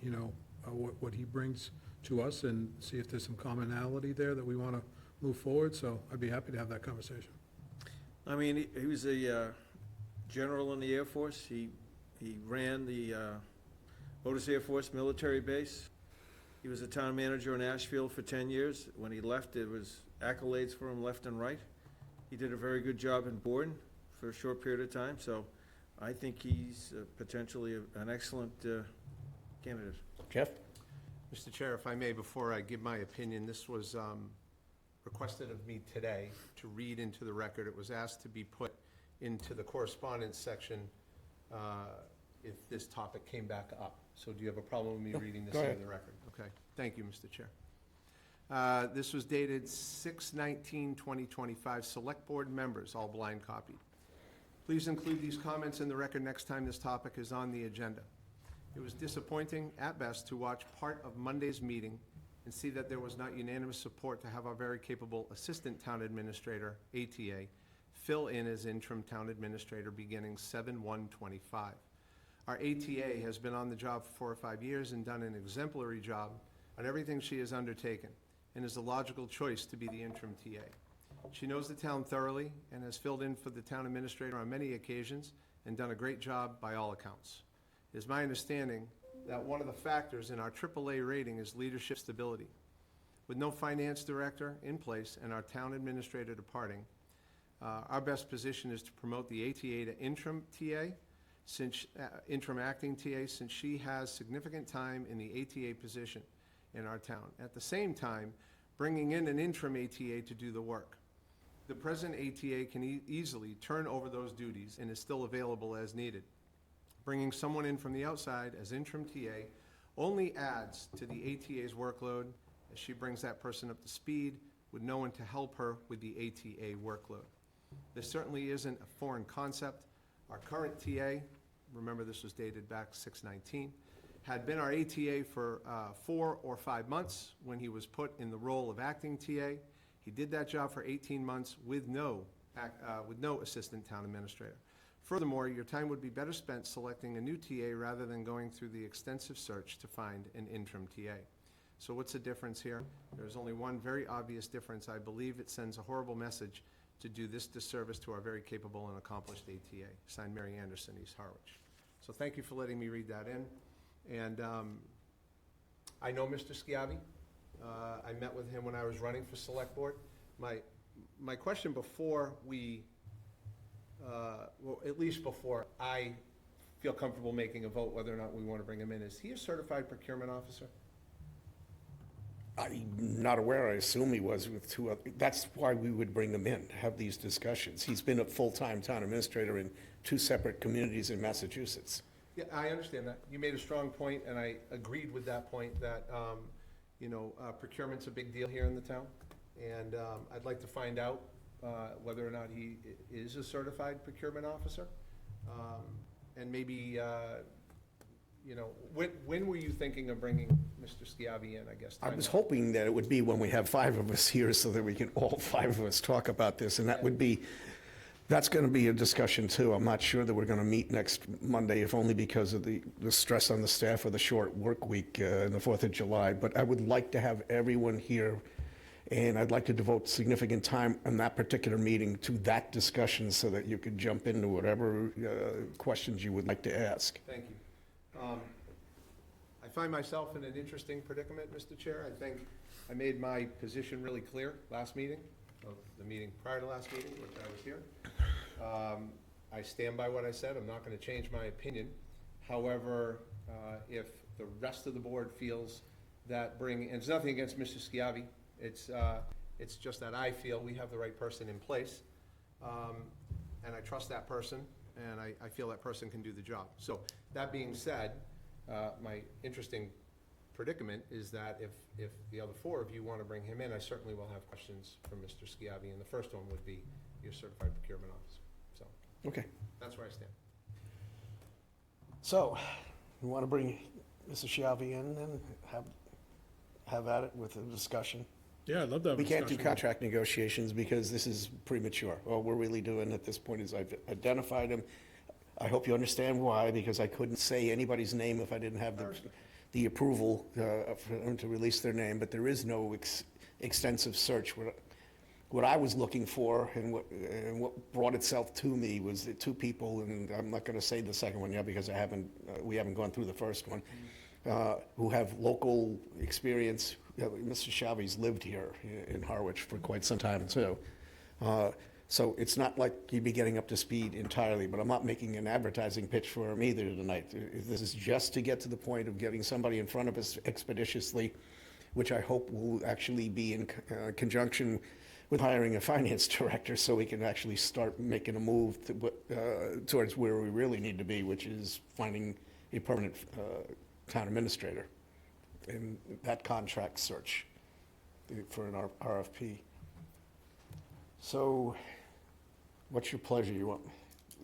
what he brings to us and see if there's some commonality there that we want to move forward. So I'd be happy to have that conversation. I mean, he was a general in the Air Force. He ran the Otis Air Force military base. He was a town manager in Ashfield for 10 years. When he left, there was accolades for him left and right. He did a very good job in Bourne for a short period of time, so I think he's potentially an excellent candidate. Jeff? Mr. Chair, if I may, before I give my opinion, this was requested of me today to read into the record. It was asked to be put into the correspondence section if this topic came back up. So do you have a problem with me reading this go into ahead. the record? Okay, thank you, Mr. Chair. This was dated 6/19/2025. Select Board members, all blind copied. Please include these comments in the record next time this topic is on the agenda. It was disappointing, at best, to watch part of Monday's meeting and see that there was not unanimous support to have our very capable Assistant Town Administrator, ATA, fill in as interim Town Administrator beginning 7/1/25. Our ATA has been on the job for 4 or 5 years and done an exemplary job on everything she has undertaken, and is the logical choice to be the interim TA. She knows the town thoroughly and has filled in for the town administrator on many occasions and done a great job by all accounts. It is my understanding that one of the factors in our AAA rating is leadership stability. With no finance director in place and our town administrator departing, our best position is to promote the ATA to interim TA, interim acting TA, since she has significant time in the ATA position in our town. At the same time, bringing in an interim ATA to do the work. The present ATA can easily turn over those duties and is still available as needed. Bringing someone in from the outside as interim TA only adds to the ATA's workload as she brings that person up to speed with no one to help her with the ATA workload. This certainly isn't a foreign concept. Our current TA, remember this was dated back 6/19, had been our ATA for 4 or 5 months when he was put in the role of acting TA. He did that job for 18 months with no assistant town administrator. Furthermore, your time would be better spent selecting a new TA rather than going through the extensive search to find an interim TA. So what's the difference here? There's only one very obvious difference. I believe it sends a horrible message to do this disservice to our very capable and accomplished ATA. Signed, Mary Anderson, East Harwich. So thank you for letting me read that in. And I know Mr. Schiavi. I met with him when I was running for Select Board. My question before we, well, at least before I feel comfortable making a vote whether or not we want to bring him in, is he a certified procurement officer? I'm not aware, I assume he was with two other, that's why we would bring him in, have these discussions. He's been a full-time town administrator in 2 separate communities in Massachusetts. Yeah, I understand that. You made a strong point, and I agreed with that point, that, procurement's a big deal here in the town. And I'd like to find out whether or not he is a certified procurement officer. And maybe, when were you thinking of bringing Mr. Schiavi in, I guess? I was hoping that it would be when we have 5 of us here so that we can, all 5 of us, talk about this. And that's going to be a discussion too. I'm not sure that we're going to meet next Monday, if only because of the stress on the staff with the short work week and the 4th of July. But I would like to have everyone here, and I'd like to devote significant time on that particular meeting to that discussion so that you could jump into whatever questions you would like to ask. Thank you. I find myself in an interesting predicament, Mr. Chair. I think I made my position really clear last meeting, of the meeting prior to last meeting, which I was here. I stand by what I said. I'm not going to change my opinion. However, if the rest of the board feels that and it's nothing against Mr. Schiavi, it's just that I feel we have the right person in place, and I trust that person, and I feel that person can do the job. So that being said, my interesting predicament is that if the other 4 of you want to bring him in, I certainly will have questions from Mr. Schiavi, and the first one would be your certified procurement officer. So Okay. that's where I stand. So, we want to bring Mr. Schiavi in and have at it with a discussion. Yeah, I'd love to have a We can't do discussion. contract negotiations because this is premature. All we're really doing at this point is I've identified him. I hope you understand why, because I couldn't say anybody's name if I didn't have the approval for them to release their name, but there is no extensive search. What I was looking for and what brought itself to me was the 2 people, and I'm not going to say the second one yet because we haven't gone through the first one, who have local experience. Mr. Schiavi's lived here in Harwich for quite some time too. So it's not like you'd be getting up to speed entirely, but I'm not making an advertising pitch for him either tonight. This is just to get to the point of getting somebody in front of us expeditiously, which I hope will actually be in conjunction with hiring a finance director so we can actually start making a move towards where we really need to be, which is finding a permanent town administrator in that contract search for an RFP. So, what's your pleasure? You'd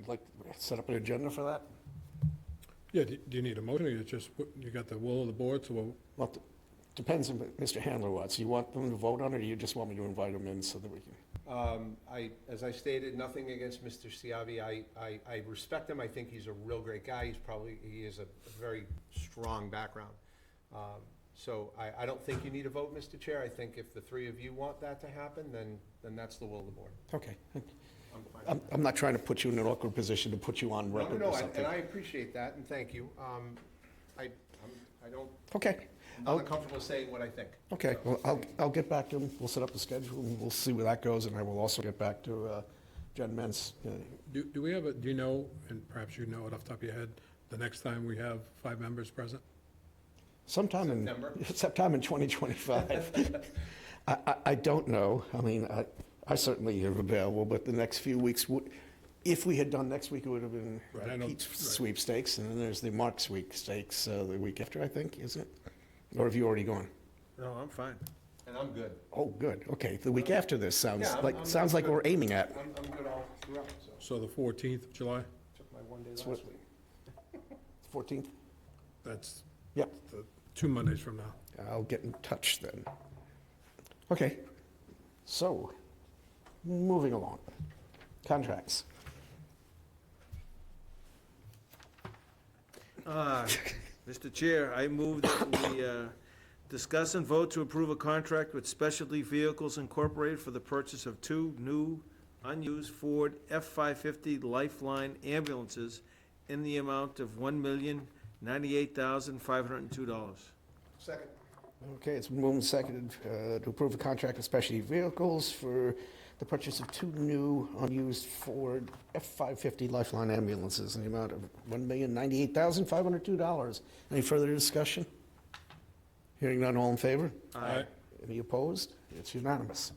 like to set up an agenda for that? Yeah, do you need a motion, or you got the will of the board, so Well, depends on what Mr. Handler wants. You want them to vote on it, or you just want me to invite them in so that we can? As I stated, nothing against Mr. Schiavi. I respect him. I think he's a real great guy. He has a very strong background. So I don't think you need a vote, Mr. Chair. I think if the 3 of you want that to happen, then that's the will of the board. Okay. I'm fine. I'm not trying to put you in an awkward position to put you on record No, or something. and I appreciate that, and thank you. I don't, Okay. I'm not uncomfortable saying what I think. Okay, well, I'll get back to him. We'll set up the schedule, and we'll see where that goes, and I will also get back to Jen Mentz. do we have do you know, and perhaps you know it off the top of your head, the next time we have 5 members present? Sometime in 2025. I don't know. I mean, I certainly am available, but the next few weeks, if we had done next week, it would have been Right, I know- Pete's sweepstakes, and then there's the Mark sweepstakes the week after, I think, isn't it? Or have you already gone? No, I'm fine. And I'm good. Oh, good, okay. The week after this sounds Yeah, like, I'm like good. we're aiming at. I'm good all throughout, so So the 14th of July, took my 1 day That's last what- week. 14th? that's Yep, 2 Mondays from now. I'll get in touch then. Okay, So, moving along. Contracts. Mr. Chair, I move that we discuss and vote to approve a contract with Specialty Vehicles Incorporated for the purchase of 2 new unused Ford F-550 Lifeline ambulances in the amount of $1,098,502. Second. Okay, it's been moved and seconded to approve a contract with Specialty Vehicles for the purchase of 2 new unused Ford F-550 Lifeline ambulances in the amount of $1,098,502. Any further discussion? Hearing none, all in favor? Aye. Any opposed? It's unanimous.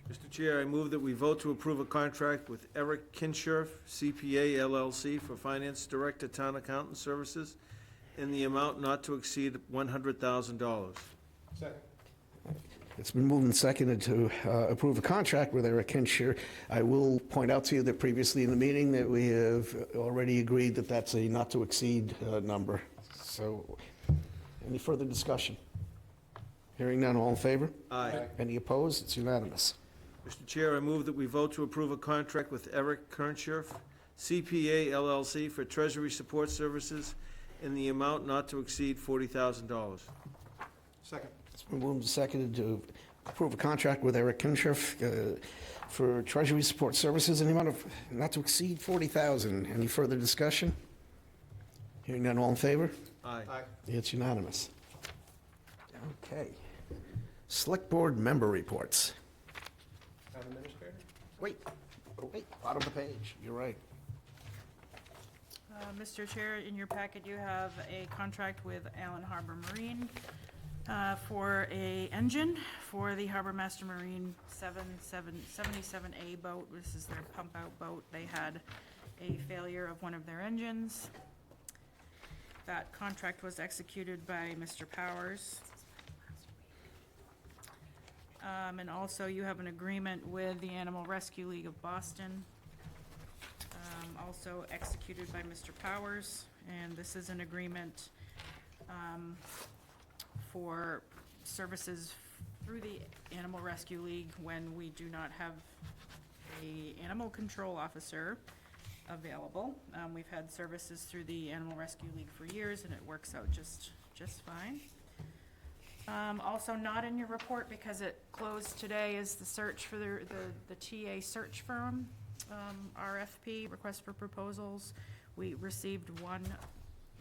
Mr. Chair, I move that we vote to approve a contract with Eric Kinscherf, CPA LLC, for Finance Director Town Accountant Services in the amount not to exceed $100,000. Second. It's been moved and seconded to approve a contract with Eric Kinscher. I will point out to you that previously in the meeting that we have already agreed that that's a not-to-exceed number. So, any further discussion? Hearing none, all in favor? Aye. Any opposed? It's unanimous. Mr. Chair, I move that we vote to approve a contract with Eric Kinscherf, CPA LLC, for Treasury Support Services in the amount not to exceed $40,000. Second. It's been moved and seconded to approve a contract with Eric Kinscherf for Treasury Support Services in the amount of not to exceed $40,000. Any further discussion? Hearing none, all in favor? Aye. Aye. It's unanimous. Okay. Select Board member reports. Town Administrator? Wait, bottom of the page, you're right. Mr. Chair, in your packet, you have a contract with Allen Harbor Marine for a engine for the Harbor Master Marine 77A boat. This is their pump-out boat. They had a failure of one of their engines. That contract was executed by Mr. Powers. And also, you have an agreement with the Animal Rescue League of Boston, also executed by Mr. Powers. And this is an agreement for services through the Animal Rescue League when we do not have a animal control officer available. We've had services through the Animal Rescue League for years, and it works out just fine. Also not in your report because it closed today is the search for the TA search firm, RFP, request for proposals. We received one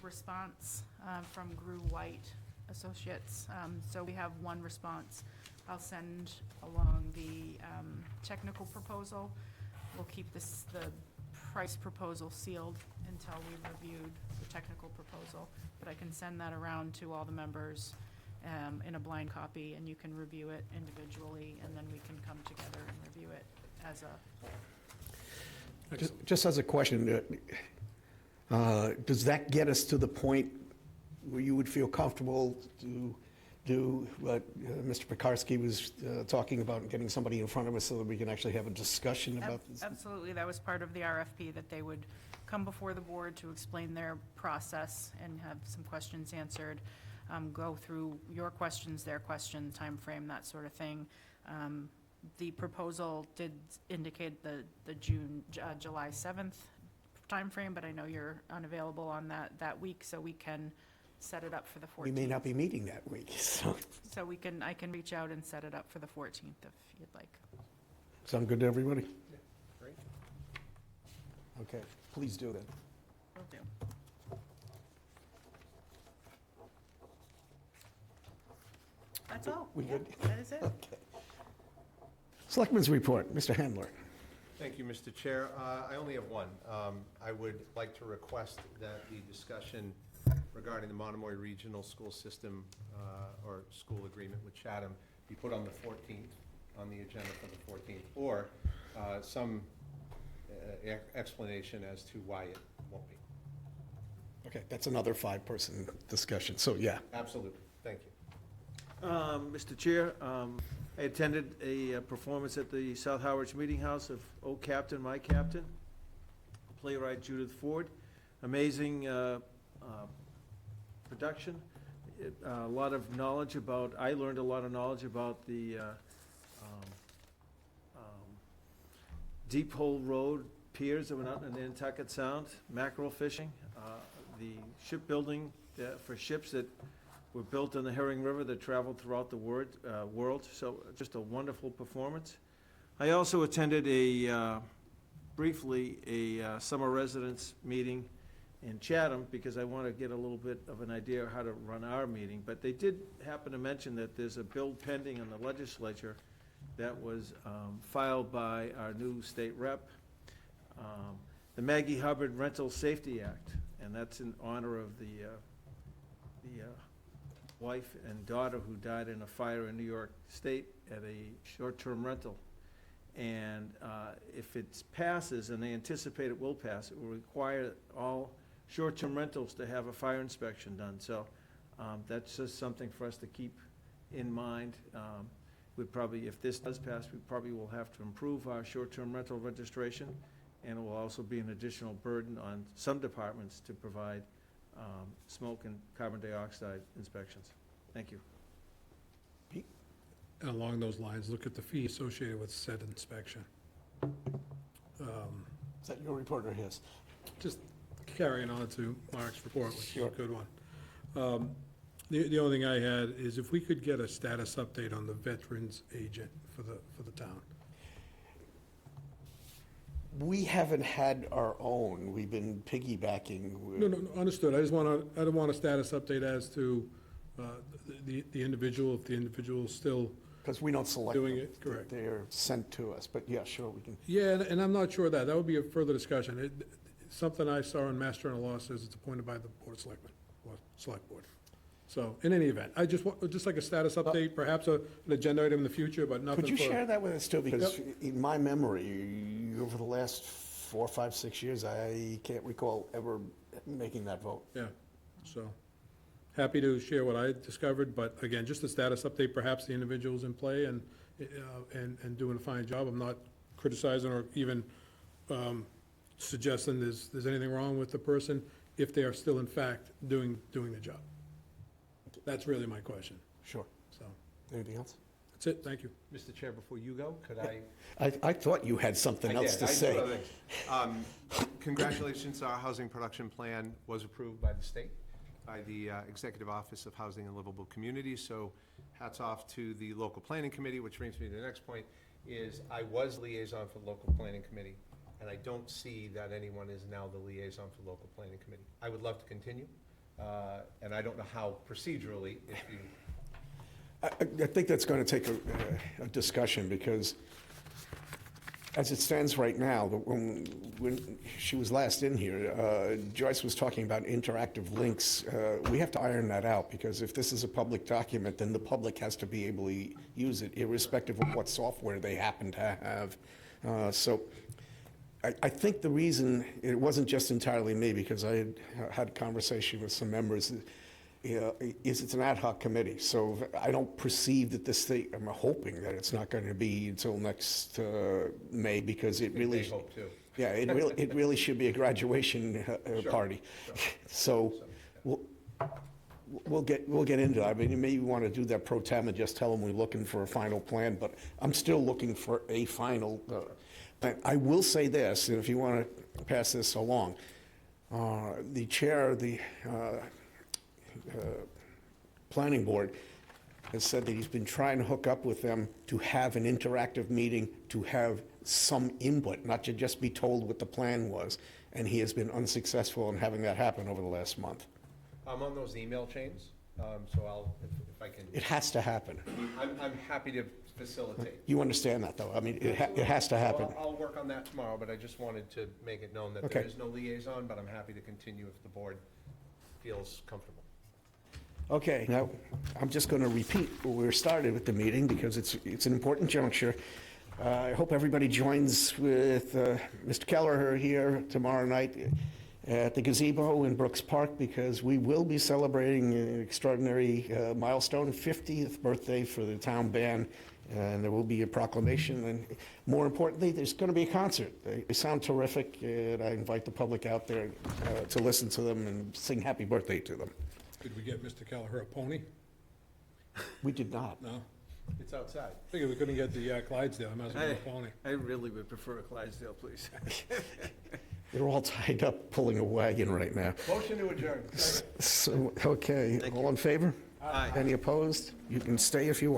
response from Grew White Associates, so we have one response. I'll send along the technical proposal. We'll keep the price proposal sealed until we've reviewed the technical proposal, but I can send that around to all the members in a blind copy, and you can review it individually, and then we can come together and review it as a. Just as a question, does that get us to the point where you would feel comfortable to do what Mr. Pekarsky was talking about, and getting somebody in front of us so that we can actually have a discussion about this? Absolutely, that was part of the RFP, that they would come before the board to explain their process and have some questions answered, go through your questions, their question, timeframe, that sort of thing. The proposal did indicate the July 7th timeframe, but I know you're unavailable on that week, so we can set it up for the 14th. We may not be meeting that week, so. So I can reach out and set it up for the 14th if you'd like. Sound good to everybody? Yeah, great. Okay, please do then. Will do. That's all. We Yeah, good? that is it. Okay. Selectmen's report, Mr. Handler. Thank you, Mr. Chair. I only have one. I would like to request that the discussion regarding the Monomoy Regional School System or school agreement with Chatham be put on the 14th, on the agenda for the 14th, or some explanation as to why it won't be. Okay, that's another 5-person discussion, so yeah. Absolutely. Thank you. Mr. Chair, I attended a performance at the South Harwich Meeting House of Oh Captain, My Captain, playwright Judith Ford. Amazing production. A lot of knowledge about, I learned a lot of knowledge about the Deep Hole Road piers that went out in the Nantucket Sound, mackerel fishing, the shipbuilding for ships that were built on the Herring River that traveled throughout the world. So just a wonderful performance. I also attended briefly a summer residence meeting in Chatham because I want to get a little bit of an idea of how to run our meeting. But they did happen to mention that there's a bill pending in the legislature that was filed by our new state rep, the Maggie Hubbard Rental Safety Act, and that's in honor of the wife and daughter who died in a fire in New York State at a short-term rental. And if it passes, and they anticipate it will pass, it will require all short-term rentals to have a fire inspection done. So that's just something for us to keep in mind. We'd probably, if this does pass, we probably will have to improve our short-term rental registration, and it will also be an additional burden on some departments to provide smoke and carbon dioxide inspections. Thank you. And along those lines, look at the fee associated with said inspection. Is that your report or his? Just carrying on to Mark's report, which is Sure. a good one. The only thing I had is if we could get a status update on the veterans agent for the town. We haven't had our own. We've been piggybacking. No, understood. I don't want a status update as to the individual, if the individual's still, Because we don't select Doing them. it, correct. They're sent to us, but yeah, sure, we can. yeah, and I'm not sure of that. That would be a further discussion. Something I saw in Mass General Law says it's appointed by the Board of Selectmen, or Select Board. So, in any event, I just want, just like a status update, perhaps an agenda item in the future, but nothing Could you for- share that with us too? Because in my memory, over the last 4, 5, 6 years, I can't recall ever making that vote. Yeah, so, happy to share what I discovered, but again, just a status update, perhaps the individual's in play and doing a fine job. I'm not criticizing or even suggesting there's anything wrong with the person if they are still in fact doing the job. That's really my question, Sure. so, Anything else? that's it, thank you. Mr. Chair, before you go, could I? I thought you had something I else did. to I do say. other things. Congratulations, our housing production plan was approved by the state, by the Executive Office of Housing and Livable Communities, so hats off to the local planning committee, which brings me to the next point, is I was liaison for the local planning committee, and I don't see that anyone is now the liaison for the local planning committee. I would love to continue, and I don't know how procedurally, if you, I think that's going to take a discussion, because as it stands right now, when she was last in here, Joyce was talking about interactive links. We have to iron that out, because if this is a public document, then the public has to be able to use it, irrespective of what software they happen to have. So I think the reason, it wasn't just entirely me, because I had a conversation with some members, is it's an ad hoc committee. So I don't perceive that this thing, I'm hoping that it's not going to be until next May, because it really. they hope to. Yeah, it really should be a graduation party. So we'll get into that. I mean, you may want to do that pro tem and just tell them we're looking for a final plan, but I'm still looking for a final. But I will say this, and if you want to pass this along, the chair of the planning board has said that he's been trying to hook up with them to have an interactive meeting, to have some input, not to just be told what the plan was. And he has been unsuccessful in having that happen over the last month. I'm on those email chains, so I'll, if I can, It has to happen. I'm happy to facilitate. You understand that, though? I mean, it has to happen. I'll work on that tomorrow, but I just wanted to make it known that Okay. there is no liaison, but I'm happy to continue if the board feels comfortable. Okay, now, I'm just going to repeat where we started with the meeting, because it's an important juncture. I hope everybody joins with Mr. Kelleher here tomorrow night at the gazebo in Brooks Park, because we will be celebrating an extraordinary milestone, 50th birthday for the town band, and there will be a proclamation, and more importantly, there's going to be a concert. They sound terrific, and I invite the public out there to listen to them and sing happy birthday to them. Did we get Mr. Kelleher a pony? We did not. No? It's outside. Figured we couldn't get the Clydesdale, I might as well get a pony. I really would prefer a Clydesdale, please. They're all tied up pulling a wagon right now. Motion to adjourn. So, okay, all in favor? Aye. Any opposed? You can stay if you want.